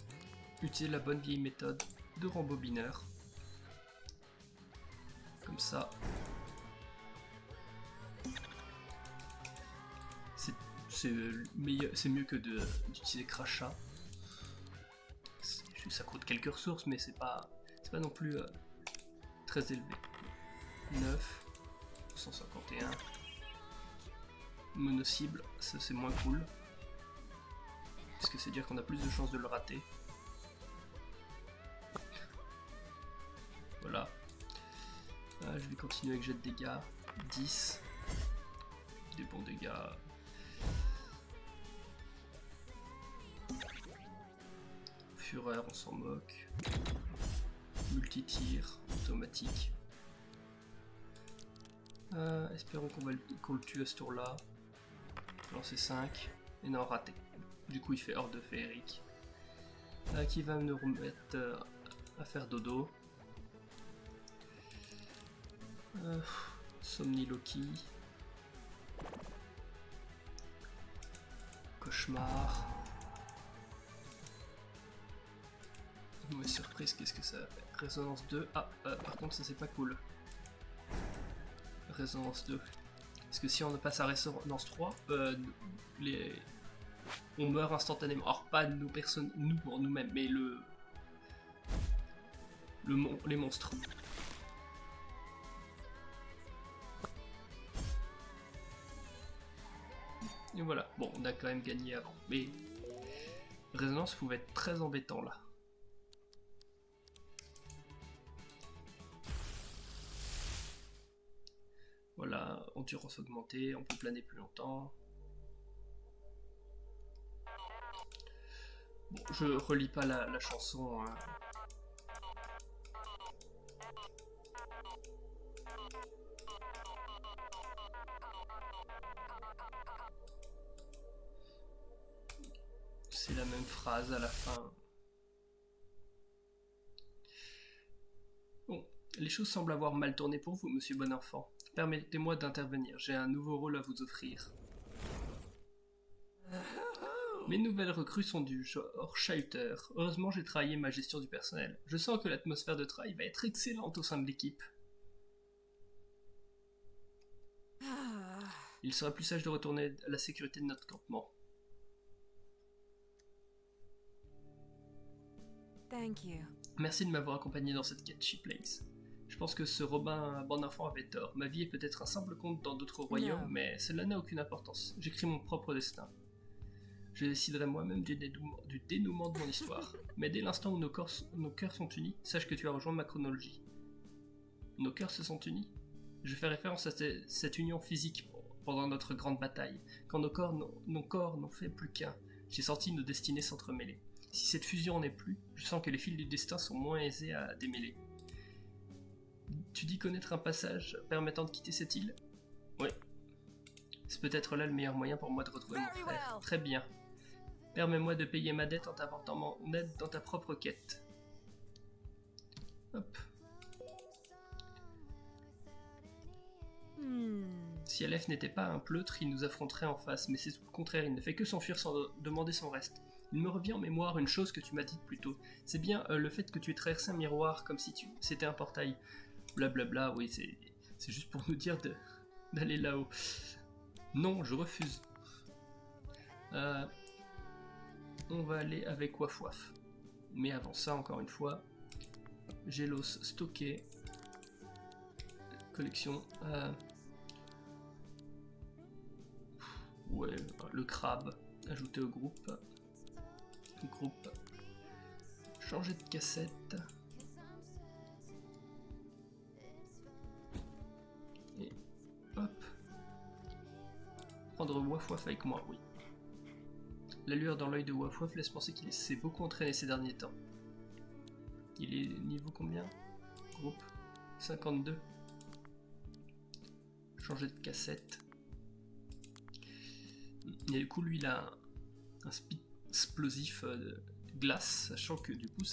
utiliser la bonne vieille méthode de rembobineur. Comme ça. C'est mieux que d'utiliser crachat. Ça coûte quelques ressources, mais c'est pas non plus très élevé. 9, 151. Mono-cible, ça c'est moins cool. Parce que c'est dire qu'on a plus de chances de le rater. Voilà. Je vais continuer avec jet de dégâts. 10. Des bons dégâts. Fureur, on s'en moque. Multi-tir, automatique. Espérons qu'on le tue à ce tour-là. Lancer 5. Et non, raté. Du coup, il fait horde féerique. Qui va nous remettre à faire dodo. Somniloquie. Cauchemar. Mauvaise surprise, qu'est-ce que ça fait? Résonance 2. Ah, par contre, ça c'est pas cool. Résonance 2. Parce que si on passe à résonance 3, on meurt instantanément. Alors, pas nous personnes, nous pour nous-mêmes, mais les monstres. Et voilà. Bon, on a quand même gagné avant. Mais résonance pouvait être très embêtant là. Voilà, endurance augmentée, on peut planer plus longtemps. Bon, je relis pas la chanson. Hein. C'est la même phrase à la fin. Bon, les choses semblent avoir mal tourné pour vous, monsieur Bonenfant. Permettez-moi d'intervenir, j'ai un nouveau rôle à vous offrir. Mes nouvelles recrues sont du genre chahuteur. Heureusement, j'ai travaillé ma gestion du personnel. Je sens que l'atmosphère de travail va être excellente au sein de l'équipe. Il serait plus sage de retourner à la sécurité de notre campement. Thank you. Merci de m'avoir accompagné dans cette quête, Shipley. Je pense que ce Robin Bonenfant avait tort. Ma vie est peut-être un simple conte dans d'autres royaumes, mais cela n'a aucune importance. J'écris mon propre destin. Je déciderai moi-même du dénouement de mon histoire. Mais dès l'instant où nos cœurs sont unis, sache que tu as rejoint ma chronologie. Nos cœurs se sont unis? Je fais référence à cette union physique pendant notre grande bataille. Quand nos corps n'ont fait plus qu'un, j'ai senti nos destinées s'entremêler. Si cette fusion n'est plus, je sens que les fils du destin sont moins aisés à démêler. Tu dis connaître un passage permettant de quitter cette île? Oui. C'est peut-être là le meilleur moyen pour moi de retrouver mon frère. Très bien. Permets-moi de payer ma dette en t'apportant mon aide dans ta propre quête. Hop. Si Aleph n'était pas un pleutre, il nous affronterait en face, mais c'est tout le contraire, il ne fait que s'enfuir sans demander son reste. Il me revient en mémoire une chose que tu m'as dite plus tôt. C'est bien le fait que tu aies traversé un miroir comme si c'était un portail. Blablabla, oui, c'est juste pour nous dire d'aller là-haut. Non, je refuse. On va aller avec Waf Waf. Mais avant ça, encore une fois, j'ai l'os stocké. Collection. Ouais, le crabe. Ajouté au groupe. Changer de cassette. Et hop. Prendre Waf Waf avec moi, oui. La lueur dans l'œil de Waf Waf laisse penser qu'il s'est beaucoup entraîné ces derniers temps. Il est niveau combien? Groupe 52. Changer de cassette. Et du coup, lui, il a un speed explosif de glace, sachant que du coup,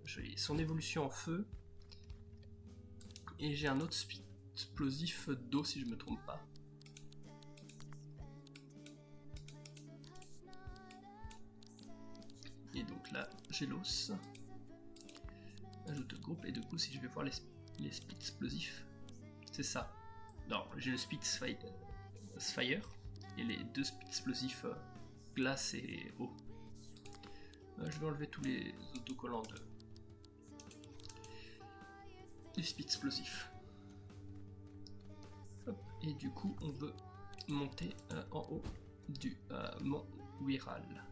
j'ai son évolution en feu. Et j'ai un autre speed explosif d'eau, si je me trompe pas. Et donc là, j'ai l'os. Ajoute au groupe, et du coup, si je vais voir les speed explosifs, c'est ça. Non, j'ai le speed fire et les deux speed explosifs glace et eau. Je vais enlever tous les autocollants du speed explosif. Hop, et du coup, on veut monter en haut du mont Wiral.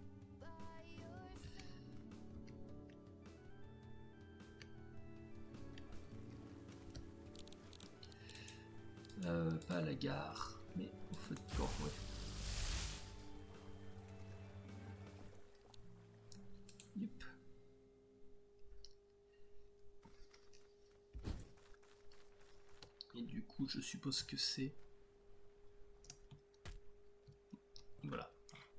Pas à la gare, mais au feu de camp, ouais. Yep. Et du coup, je suppose que c'est... Voilà.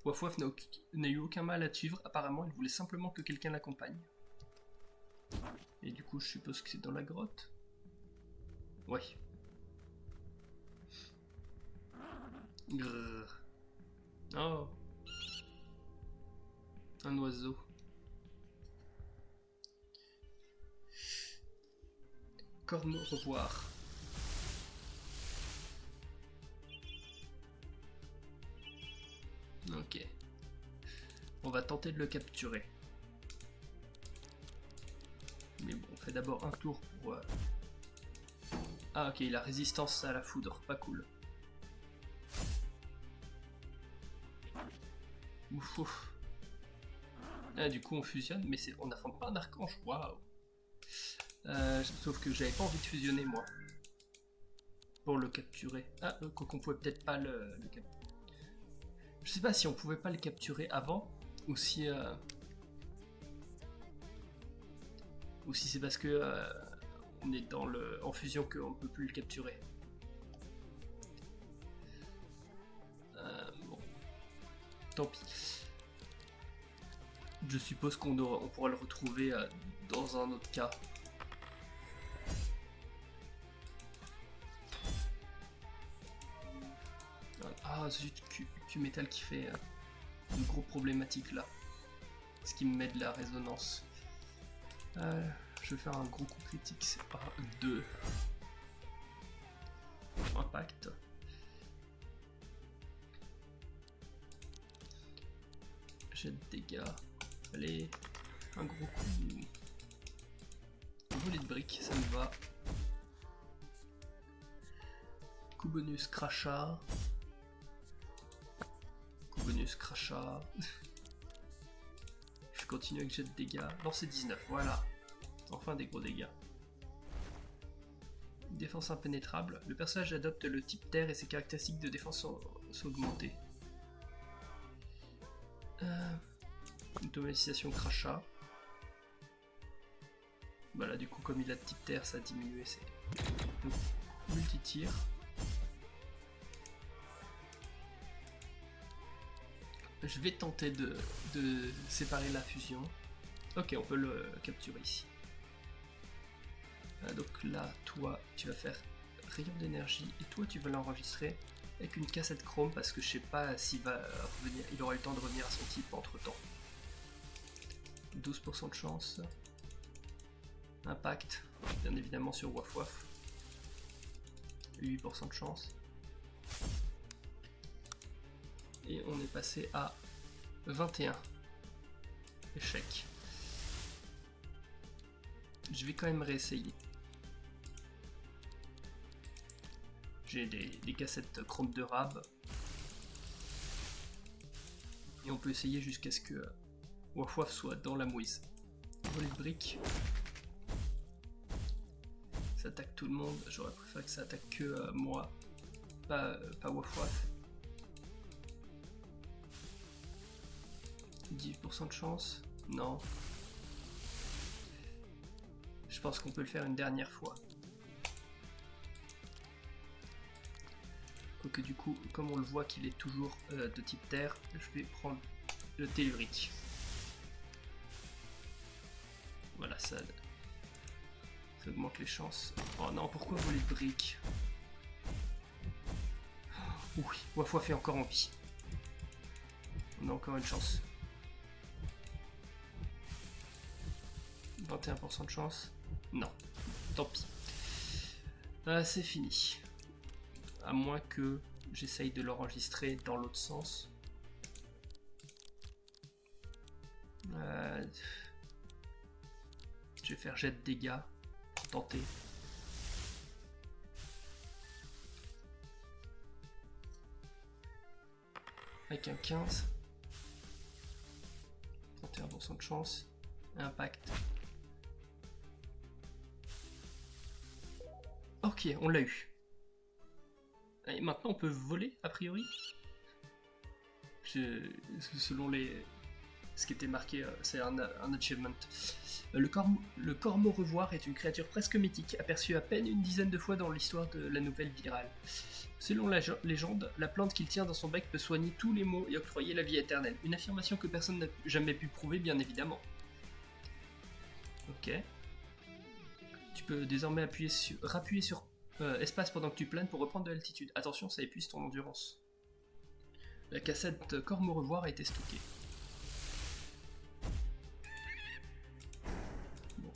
Waf Waf n'a eu aucun mal à te suivre, apparemment, il voulait simplement que quelqu'un l'accompagne. Et du coup, je suppose que c'est dans la grotte. Ouais. Grrr. Oh. Un oiseau. Corne au revoir. Ok. On va tenter de le capturer. Mais bon, on fait d'abord un tour pour... Ah ok, il a résistance à la foudre, pas cool. Ouf, ouf. Ah, du coup on fusionne, mais on n'affronte pas un archange, waouh. Sauf que j'avais pas envie de fusionner moi. Pour le capturer. Ah, qu'on pouvait peut-être pas le capturer. Je sais pas si on pouvait pas le capturer avant, ou si c'est parce que on est en fusion qu'on peut plus le capturer. Bon. Tant pis. Je suppose qu'on pourra le retrouver dans un autre cas. Ah zut, Q-Metal qui fait une grosse problématique là. Ce qui me met de la résonance. Je vais faire un gros coup critique, c'est pas 2. Impact. Jet de dégâts. Allez, un gros coup. Volet de briques, ça me va. Coup bonus crachat. Coup bonus crachat. Je continue avec jet de dégâts. Non, c'est 19, voilà. Enfin des gros dégâts. Défense impénétrable. Le personnage adopte le type terre et ses caractéristiques de défense sont augmentées. Automatisation crachat. Voilà, du coup, comme il a de type terre, ça a diminué. Donc, multi-tir. Je vais tenter de séparer la fusion. Ok, on peut le capturer ici. Donc là, toi, tu vas faire rayon d'énergie et toi, tu vas l'enregistrer avec une cassette chrome parce que je sais pas s'il va revenir. Il aura le temps de revenir à son type entre temps. 12% de chance. Impact, bien évidemment sur Waf Waf. 8% de chance. Et on est passé à 21. Échec. Je vais quand même réessayer. J'ai des cassettes chrome de rab. Et on peut essayer jusqu'à ce que Waf Waf soit dans la mouise. Volet de briques. Ça attaque tout le monde. J'aurais préféré que ça attaque que moi. Pas Waf Waf. 10% de chance. Non. Je pense qu'on peut le faire une dernière fois. Quoique du coup, comme on le voit qu'il est toujours de type terre, je vais prendre le tellurique. Voilà, ça augmente les chances. Oh non, pourquoi voler de briques? Oui, Waf Waf est encore en vie. On a encore une chance. 21% de chance. Non, tant pis. C'est fini. À moins que j'essaye de l'enregistrer dans l'autre sens. Je vais faire jet de dégâts pour tenter. Avec un 15. 31% de chance. Impact. Ok, on l'a eu. Et maintenant on peut voler, a priori. Selon ce qui était marqué, c'est un achievement. Le corbeau revoir est une créature presque mythique, aperçue à peine une dizaine de fois dans l'histoire de la nouvelle virale. Selon la légende, la plante qu'il tient dans son bec peut soigner tous les maux et octroyer la vie éternelle. Une affirmation que personne n'a jamais pu prouver, bien évidemment. Ok. Tu peux désormais rappuyer sur espace pendant que tu planes pour reprendre de l'altitude. Attention, ça épuise ton endurance. La cassette Corbeau revoir a été stockée. Bon.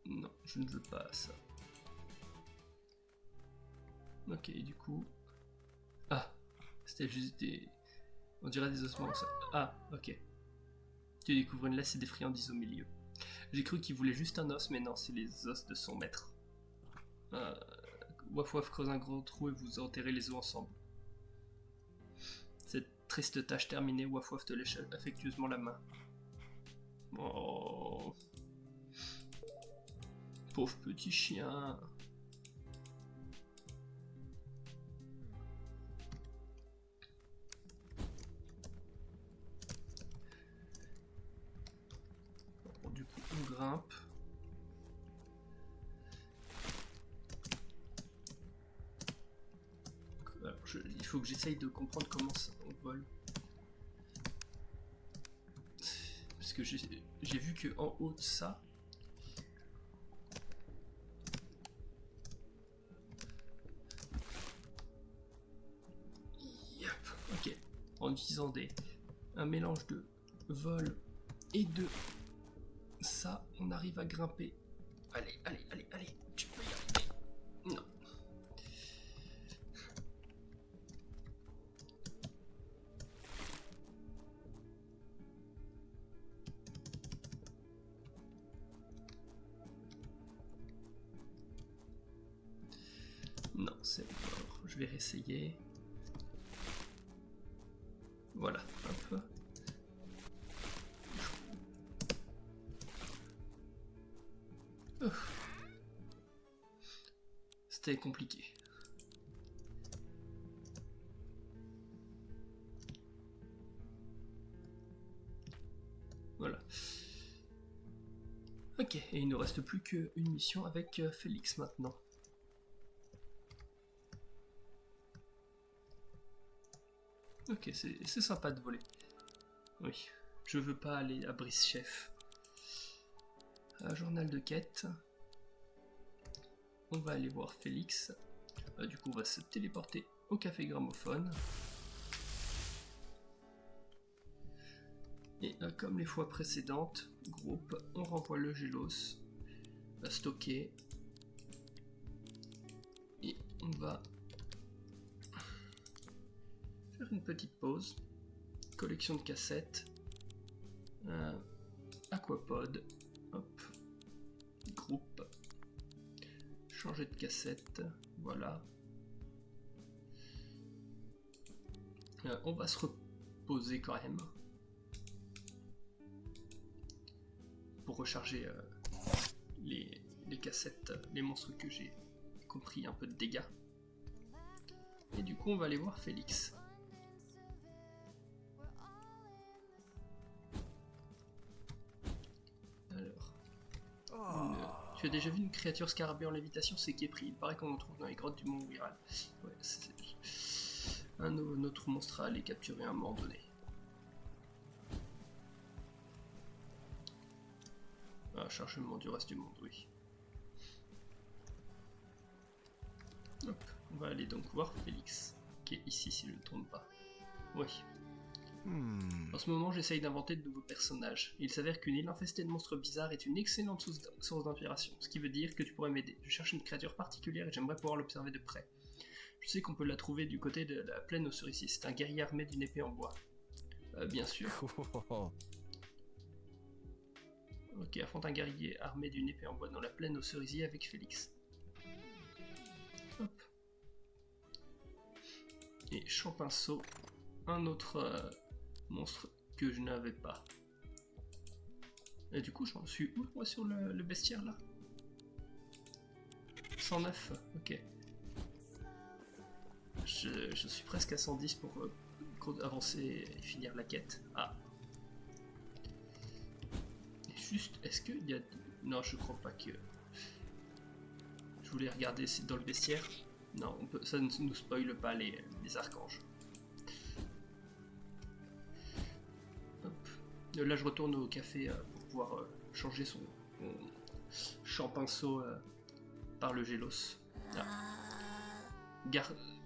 Non, je ne veux pas ça. Ok, du coup... Ah, c'était juste des... On dirait des ossements. Ça. Ah, ok. Tu découvres une laisse et des friandises au milieu. J'ai cru qu'il voulait juste un os, mais non, c'est les os de son maître. Waf Waf creuse un gros trou et vous enterrez les os ensemble. Cette triste tâche terminée, Waf Waf te lèche affectueusement la main. Oh. Pauvre petit chien. Bon, du coup, on grimpe. Alors, il faut que j'essaye de comprendre comment ça on vole. Parce que j'ai vu que en haut de ça, ok, en utilisant un mélange de vol et de ça, on arrive à grimper. Allez, allez, allez, allez, tu peux y arriver. Non. Non, c'est mort. Je vais réessayer. Voilà, hop. C'était compliqué. Voilà. Ok, et il ne reste plus qu'une mission avec Félix maintenant. Ok, c'est sympa de voler. Oui, je veux pas aller à Brice Chef. Journal de quête. On va aller voir Félix. Du coup, on va se téléporter au café gramophone. Et comme les fois précédentes, groupe, on renvoie le Gélos stocké. Et on va faire une petite pause. Collection de cassettes. Aquapod. Hop. Groupe. Changer de cassette. Voilà. On va se reposer quand même. Pour recharger les cassettes, les monstres que j'ai compris un peu de dégâts. Et du coup on va aller voir Félix. Alors, tu as déjà vu une créature scarabée en lévitation? C'est Képri, il paraît qu'on en trouve dans les grottes du mont Viral. Ouais, un autre monstre à aller capturer à un moment donné. Chargement du reste du monde, oui. Hop, on va aller donc voir Félix, qui est ici si je ne me trompe pas. Oui. En ce moment, j'essaye d'inventer de nouveaux personnages. Il s'avère qu'une île infestée de monstres bizarres est une excellente source d'inspiration, ce qui veut dire que tu pourrais m'aider. Je cherche une créature particulière et j'aimerais pouvoir l'observer de près. Je sais qu'on peut la trouver du côté de la plaine aux cerisiers. C'est un guerrier armé d'une épée en bois. Bien sûr. Ok, affronte un guerrier armé d'une épée en bois dans la plaine aux cerisiers avec Félix. Hop. Et Champinceau, un autre monstre que je n'avais pas. Et du coup, j'en suis où moi sur le bestiaire là? 109, ok. Je suis presque à 110 pour avancer et finir la quête. Ah. Juste, est-ce qu'il y a... Non, je crois pas que... Je voulais regarder dans le bestiaire. Non, ça ne nous spoile pas les archanges. Hop. Là, je retourne au café pour pouvoir changer son champinceau par le Gélos. Ah.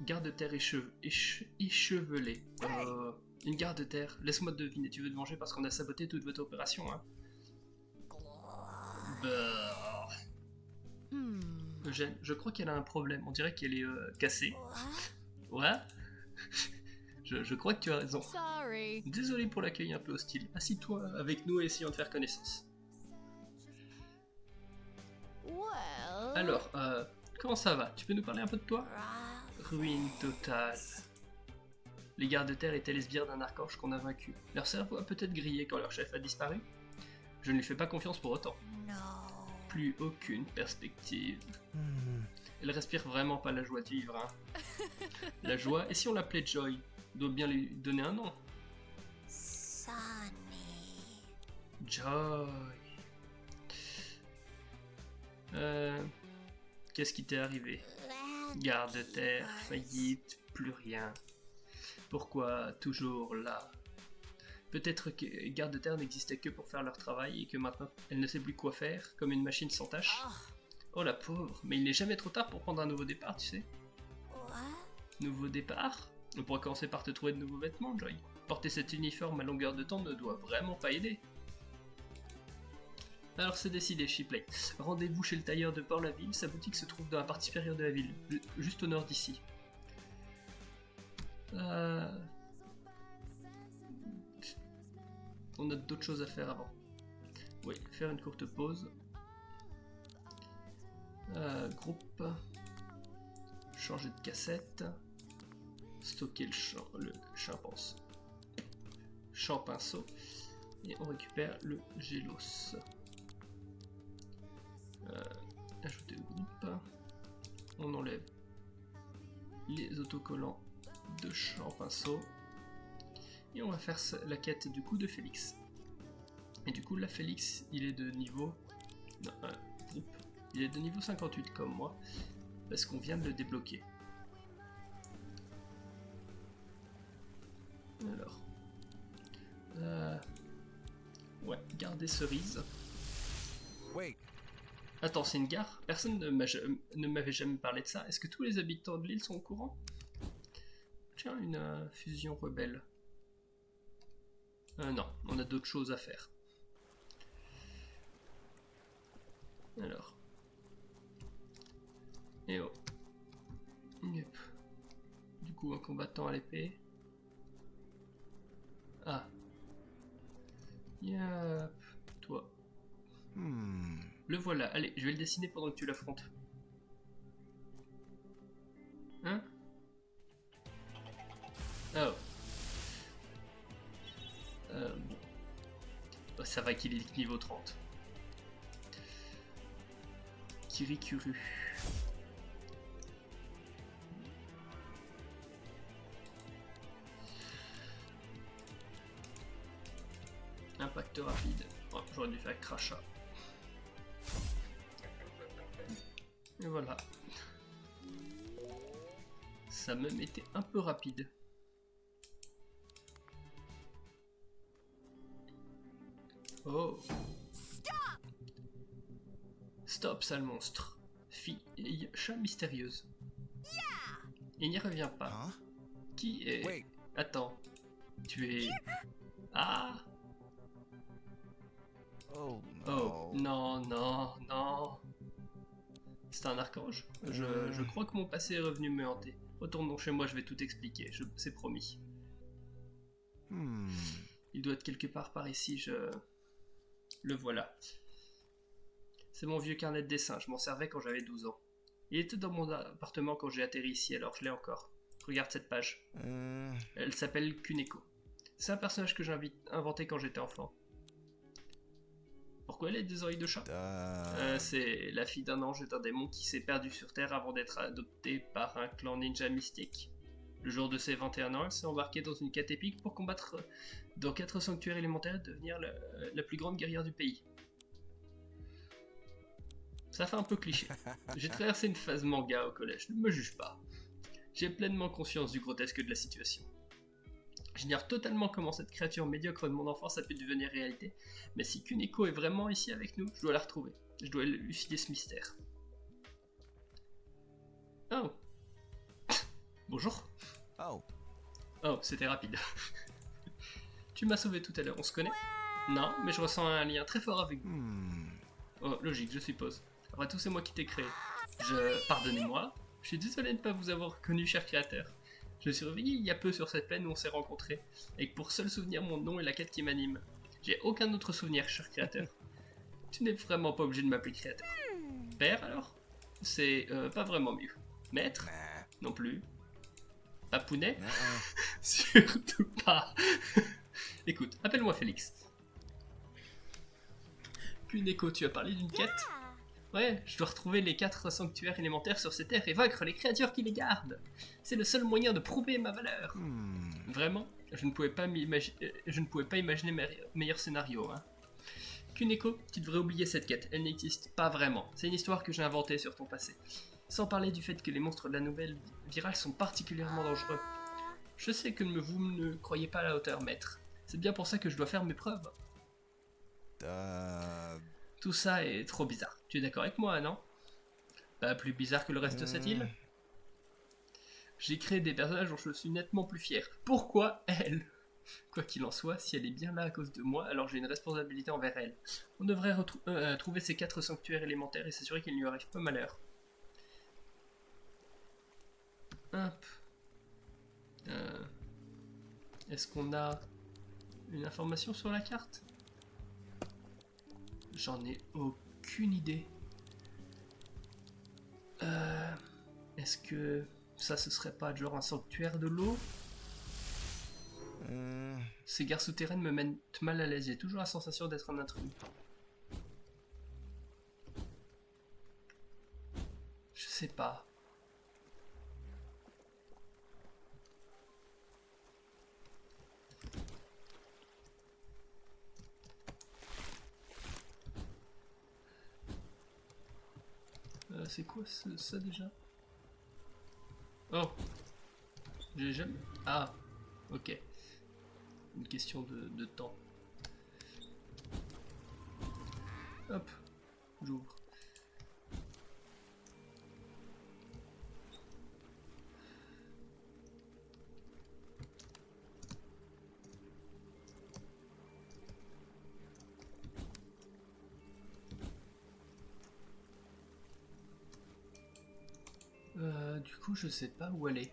Garde-terre échevelée. Une garde-terre. Laisse-moi te deviner, tu veux te venger parce qu'on a saboté toute votre opération, hein? Eugène, je crois qu'elle a un problème. On dirait qu'elle est cassée. Ouais. Je crois que tu as raison. Désolé pour l'accueil un peu hostile. Assis-toi avec nous et essayons de faire connaissance. Alors, comment ça va? Tu peux nous parler un peu de toi? Ruine totale. Les gardes-terre étaient les sbires d'un archange qu'on a vaincu. Leur cerveau a peut-être grillé quand leur chef a disparu. Je ne lui fais pas confiance pour autant. Plus aucune perspective. Elle respire vraiment pas la joie de vivre, hein. La joie, et si on l'appelait Joy? On doit bien lui donner un nom. Joy. Qu'est-ce qui t'est arrivé? Garde-terre, faillite, plus rien. Pourquoi toujours là? Peut-être que Garde-terre n'existait que pour faire leur travail et que maintenant elle ne sait plus quoi faire, comme une machine sans tâche. Oh la pauvre, mais il n'est jamais trop tard pour prendre un nouveau départ, tu sais. Nouveau départ? On pourrait commencer par te trouver de nouveaux vêtements, Joy. Porter cet uniforme à longueur de temps ne doit vraiment pas aider. Alors c'est décidé, Shipley. Rendez-vous chez le tailleur de Port-la-Ville, sa boutique se trouve dans la partie supérieure de la ville, juste au nord d'ici. On a d'autres choses à faire avant. Oui, faire une courte pause. Groupe. Changer de cassette. Stocker le champinceau. Et on récupère le Gélos. Ajouter le groupe. On enlève les autocollants de champinceau. Et on va faire la quête du coup de Félix. Et du coup, là, Félix, il est de niveau... Non, groupe. Il est de niveau 58 comme moi, parce qu'on vient de le débloquer. Alors... Ouais, gare des cerises. Wait. Attends, c'est une gare? Personne ne m'avait jamais parlé de ça. Est-ce que tous les habitants de l'île sont au courant? Tiens, une fusion rebelle. Non, on a d'autres choses à faire. Alors. Et oh. Yep. Du coup, un combattant à l'épée. Ah. Yep. Toi. Le voilà. Allez, je vais le dessiner pendant que tu l'affrontes. Hein? Oh. Bon. Oh, ça va qu'il est niveau 30. Kirikuru. Impact rapide. Oh, j'aurais dû faire crachat. Et voilà. Ça me mettait un peu rapide. Oh. Stop, sale monstre. Fille, chat mystérieuse. Il n'y revient pas. Qui est... Wait. Attends. Tu es... Ah. Oh Oh, no. non, non, non. C'est un archange. Je crois que mon passé est revenu me hanter. Retournons chez moi, je vais tout expliquer, c'est promis. Il doit être quelque part par ici, le voilà. C'est mon vieux carnet de dessin, je m'en servais quand j'avais 12 ans. Il était dans mon appartement quand j'ai atterri ici, alors je l'ai encore. Regarde cette page. Elle s'appelle Kuneko. C'est un personnage que j'ai inventé quand j'étais enfant. Pourquoi elle a des oreilles de chat? C'est la fille d'un ange et d'un démon qui s'est perdue sur Terre avant d'être adoptée par un clan ninja mystique. Le jour de ses 21 ans, elle s'est embarquée dans une quête épique pour combattre dans 4 sanctuaires élémentaires et devenir la plus grande guerrière du pays. Ça fait un peu cliché. J'ai traversé une phase manga au collège, ne me juge pas. J'ai pleinement conscience du grotesque de la situation. J'ignore totalement comment cette créature médiocre de mon enfance a pu devenir réalité, mais si Kuneko est vraiment ici avec nous, je dois la retrouver. Je dois élucider ce mystère. Oh. Bonjour. Oh, c'était rapide. Tu m'as sauvé tout à l'heure, on se connaît? Non, mais je ressens un lien très fort avec vous. Oh, logique, je suppose. Après tout, c'est moi qui t'ai créé. Pardonnez-moi, je suis désolé de ne pas vous avoir reconnu, cher créateur. Je me suis réveillé il y a peu sur cette plaine où on s'est rencontrés, et que pour seul souvenir mon nom est la quête qui m'anime. J'ai aucun autre souvenir, cher créateur. Tu n'es vraiment pas obligé de m'appeler créateur. Père, alors? C'est pas vraiment mieux. Maître? Non plus. Papounet? Surtout pas. Écoute, appelle-moi Félix. Kuneko, tu as parlé d'une quête? Ouais, je dois retrouver les 4 sanctuaires élémentaires sur ces terres et vaincre les créatures qui les gardent. C'est le seul moyen de prouver ma valeur. Vraiment, je ne pouvais pas imaginer meilleur scénario. Hein. Kuneko, tu devrais oublier cette quête, elle n'existe pas vraiment. C'est une histoire que j'ai inventée sur ton passé. Sans parler du fait que les monstres de la nouvelle virale sont particulièrement dangereux. Je sais que vous ne croyez pas à la hauteur, maître. C'est bien pour ça que je dois faire mes preuves. Tout ça est trop bizarre. Tu es d'accord avec moi, non? Pas plus bizarre que le reste de cette île? J'ai créé des personnages dont je suis nettement plus fier. Pourquoi elle? Quoi qu'il en soit, si elle est bien là à cause de moi, alors j'ai une responsabilité envers elle. On devrait trouver ces 4 sanctuaires élémentaires et s'assurer qu'il ne lui arrive pas malheur. Hop. Est-ce qu'on a une information sur la carte? J'en ai aucune idée. Est-ce que ça, ce serait pas genre un sanctuaire de l'eau? Ces gares souterraines me mettent mal à l'aise. J'ai toujours la sensation d'être un intrus. Je sais pas. C'est quoi ça déjà? Oh, j'ai jamais... Ah, ok. Une question de temps. Hop, j'ouvre. Du coup, je sais pas où aller.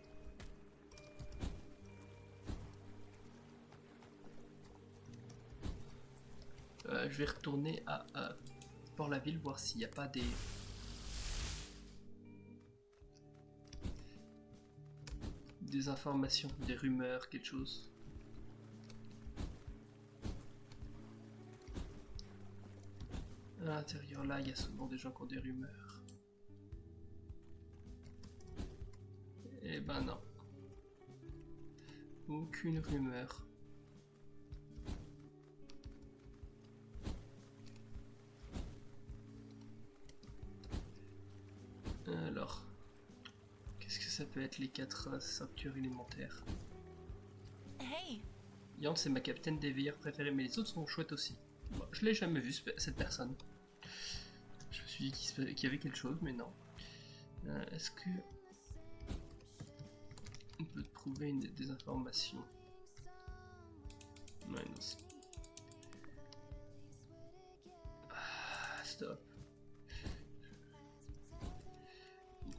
Je vais retourner à Port-la-Ville, voir s'il n'y a pas des informations, des rumeurs, quelque chose. À l'intérieur là, il y a souvent des gens qui ont des rumeurs. Eh ben non. Aucune rumeur. Alors, qu'est-ce que ça peut être les 4 ceintures élémentaires? Hey, Yant, c'est ma capitaine des veilleurs préférée, mais les autres sont chouettes aussi. Bon, je l'ai jamais vu cette personne. Je me suis dit qu'il y avait quelque chose, mais non. Est-ce que on peut trouver des informations? Ouais, non. Stop.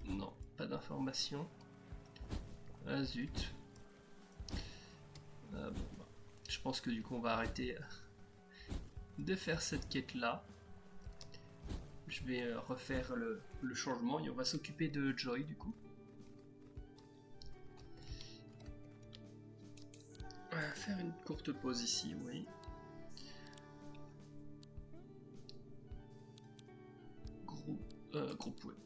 Non, pas d'informations. Ah zut. Bon, bah, je pense que du coup on va arrêter de faire cette quête là. Je vais refaire le changement et on va s'occuper de Joy du coup. On va faire une courte pause ici, oui. Groupe web.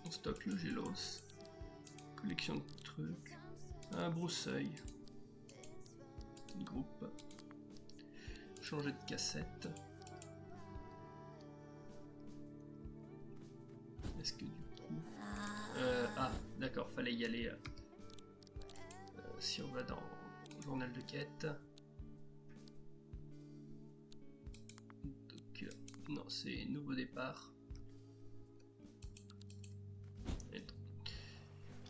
On stocke le Gélos. Collection de trucs. Un broussaille. Groupe. Changer de cassette. Est-ce que du coup... ah, d'accord, fallait y aller. Si on va dans journal de quête. Donc, non, c'est nouveau départ.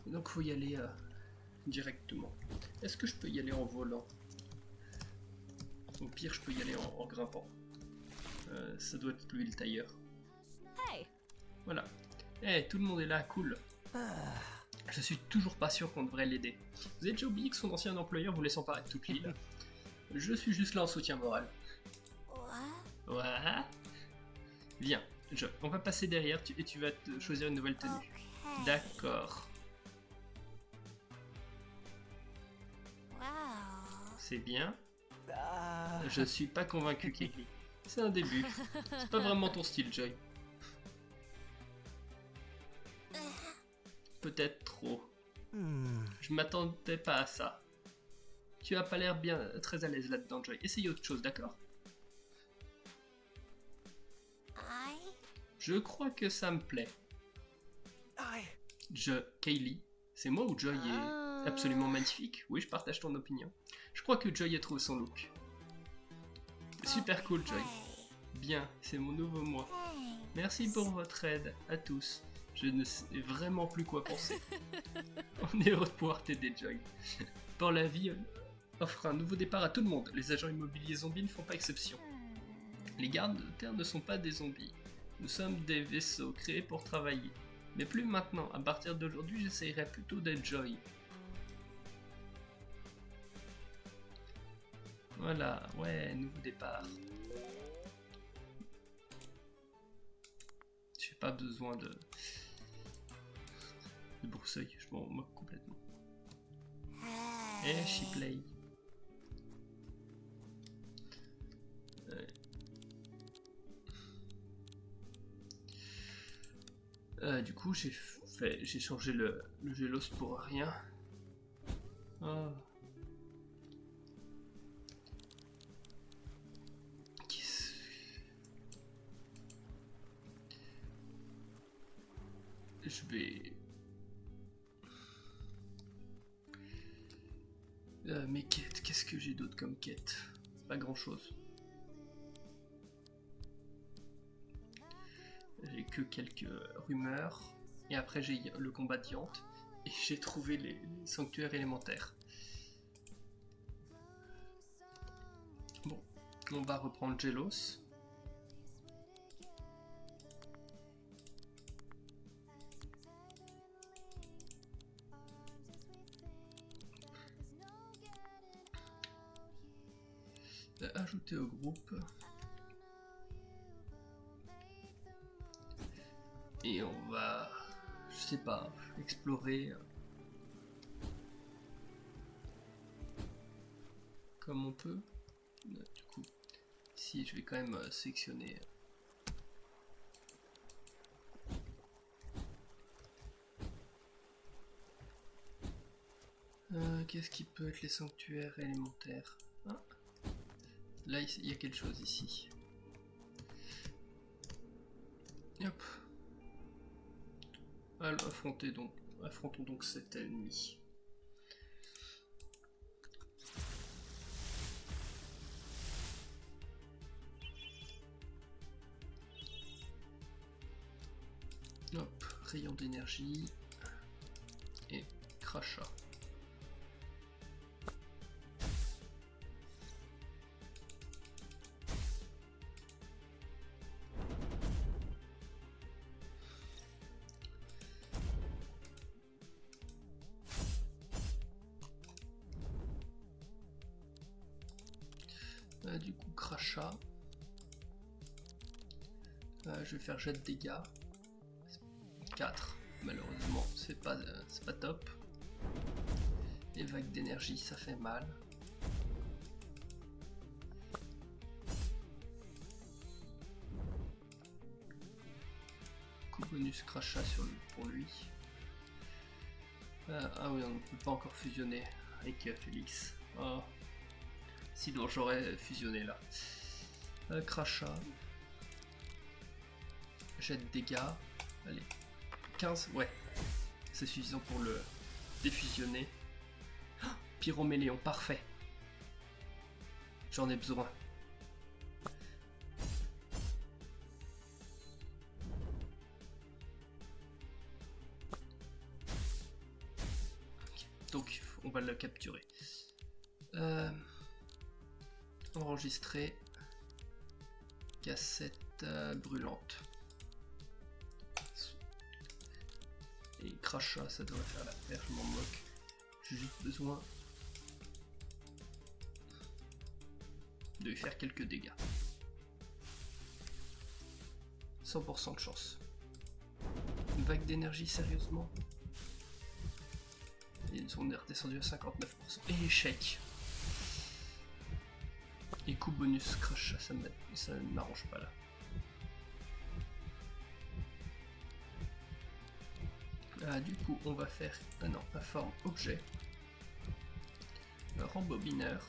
Donc faut y aller directement. Est-ce que je peux y aller en volant? Au pire, je peux y aller en grimpant. Ça doit être lui le tailleur. hey. Voilà. Eh, tout le monde est là, cool. Je suis toujours pas sûr qu'on devrait l'aider. Vous avez déjà oublié que son ancien employeur voulait s'emparer de toute l'île. Je suis juste là en soutien moral. What? Ouais. Viens, on va passer derrière et tu vas te choisir une nouvelle tenue. Okay. D'accord. Wow. C'est bien. Je suis pas convaincu, Kegli. C'est un début. C'est pas vraiment ton style, Joy. Peut-être trop. Je m'attendais pas à ça. Tu as pas l'air bien très à l'aise là-dedans, Joy. Essaye autre chose, d'accord? Je crois que ça me plaît. Kaylee, c'est moi ou Joy est absolument magnifique? Oui, je partage ton opinion. Je crois que Joy a trouvé son look. Super cool, Joy. Bien, c'est mon nouveau moi. Merci pour votre aide, à tous. Je ne sais vraiment plus quoi penser. On est heureux de pouvoir t'aider, Joy. Port-la-Ville offre un nouveau départ à tout le monde. Les agents immobiliers zombies ne font pas exception. Les gardes de terre ne sont pas des zombies. Nous sommes des vaisseaux créés pour travailler. Mais plus maintenant. À partir d'aujourd'hui, j'essayerai plutôt d'être Joy. Voilà, ouais, nouveau départ. J'ai pas besoin de broussaille, je m'en moque complètement. Eh, Shipley. Du coup, j'ai changé le Gélos pour rien. Oh. je vais... mes quêtes, qu'est-ce que j'ai d'autre comme quête? Pas grand chose. J'ai que quelques rumeurs. Et après j'ai le combat de Yant. Et j'ai trouvé les sanctuaires élémentaires. Bon, on va reprendre Gelos. Ajouter au groupe. Et on va, je sais pas, explorer comme on peut. Du coup, si je vais quand même sélectionner. Qu'est-ce qui peut être les sanctuaires élémentaires? Ah. Là, il y a quelque chose ici. Hop. Alors, affrontons donc cet ennemi. Hop, rayon d'énergie et crachat. Du coup, crachat. Je vais faire jet de dégâts. 4. Malheureusement, c'est pas top. Les vagues d'énergie, ça fait mal. Coup bonus crachat pour lui. Ah oui, on ne peut pas encore fusionner avec Félix. Oh. Sinon j'aurais fusionné là. Crachat. Jet de dégâts. Allez. 15, ouais. C'est suffisant pour le défusionner. Oh, Pyroméléon, parfait. J'en ai besoin. Okay. Donc on va le capturer. Enregistrer. Cassette brûlante. Et crachat, ça devrait faire l'affaire, je m'en moque. J'ai juste besoin de lui faire quelques dégâts. 100% de chance. Une vague d'énergie, sérieusement? Ils sont redescendus à 59%. Et échec. Et coup bonus crachat, ça ne m'arrange pas là. Du coup, on va faire la forme objet, le rembobineur,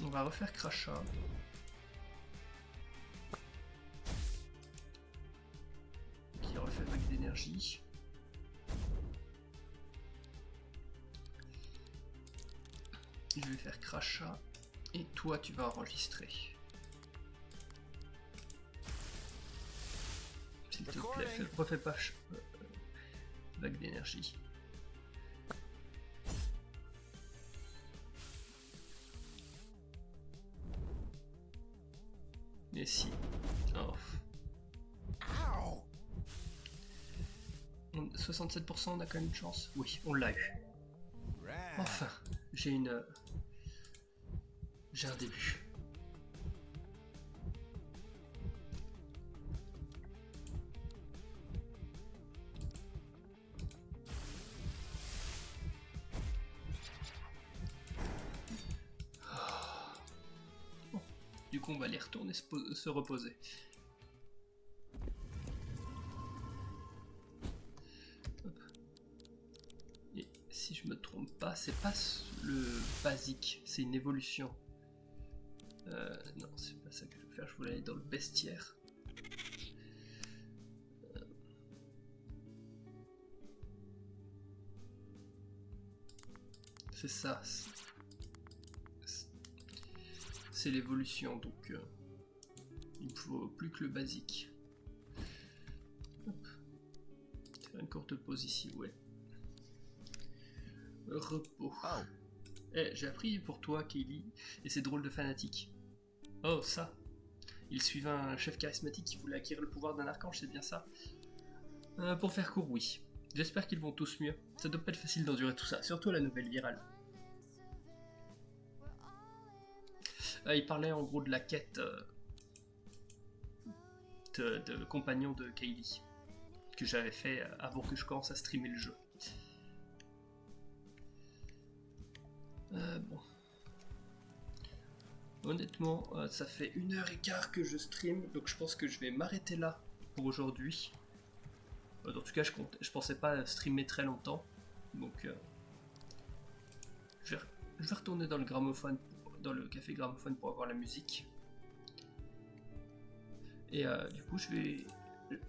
on va refaire crachat, qui refait vague d'énergie, je vais faire crachat et toi tu vas enregistrer. S'il te plaît, refais pas vague d'énergie. Et si. Oh. 67%, on a quand même une chance. Oui, on l'a eu. Enfin, j'ai un début. Du coup, on va aller retourner se reposer. Hop. Et si je me trompe pas, c'est pas le basique, c'est une évolution. Non, c'est pas ça que je veux faire, je voulais aller dans le bestiaire. C'est ça. C'est l'évolution, donc il me faut plus que le basique. Hop. Faire une courte pause ici, ouais. Repos. Oh. Eh, j'ai appris pour toi, Kaylee, et ces drôles de fanatiques. Oh, ça. Il suivait un chef charismatique qui voulait acquérir le pouvoir d'un archange, c'est bien ça? Pour faire court, oui. J'espère qu'ils vont tous mieux. Ça doit pas être facile d'endurer tout ça, surtout la nouvelle virale. Il parlait en gros de la quête de compagnon de Kaylee, que j'avais fait avant que je commence à streamer le jeu. Bon. Honnêtement, ça fait 1h15 que je stream, donc je pense que je vais m'arrêter là pour aujourd'hui. En tout cas, je pensais pas streamer très longtemps, donc je vais retourner dans le gramophone, dans le café gramophone pour avoir la musique. Et du coup, je vais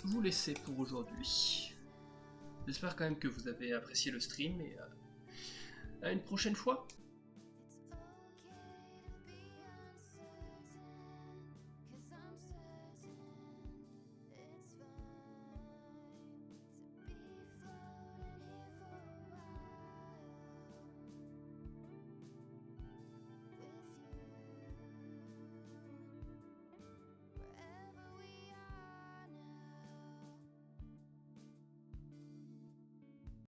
vous laisser pour aujourd'hui. J'espère quand même que vous avez apprécié le stream et à une prochaine fois.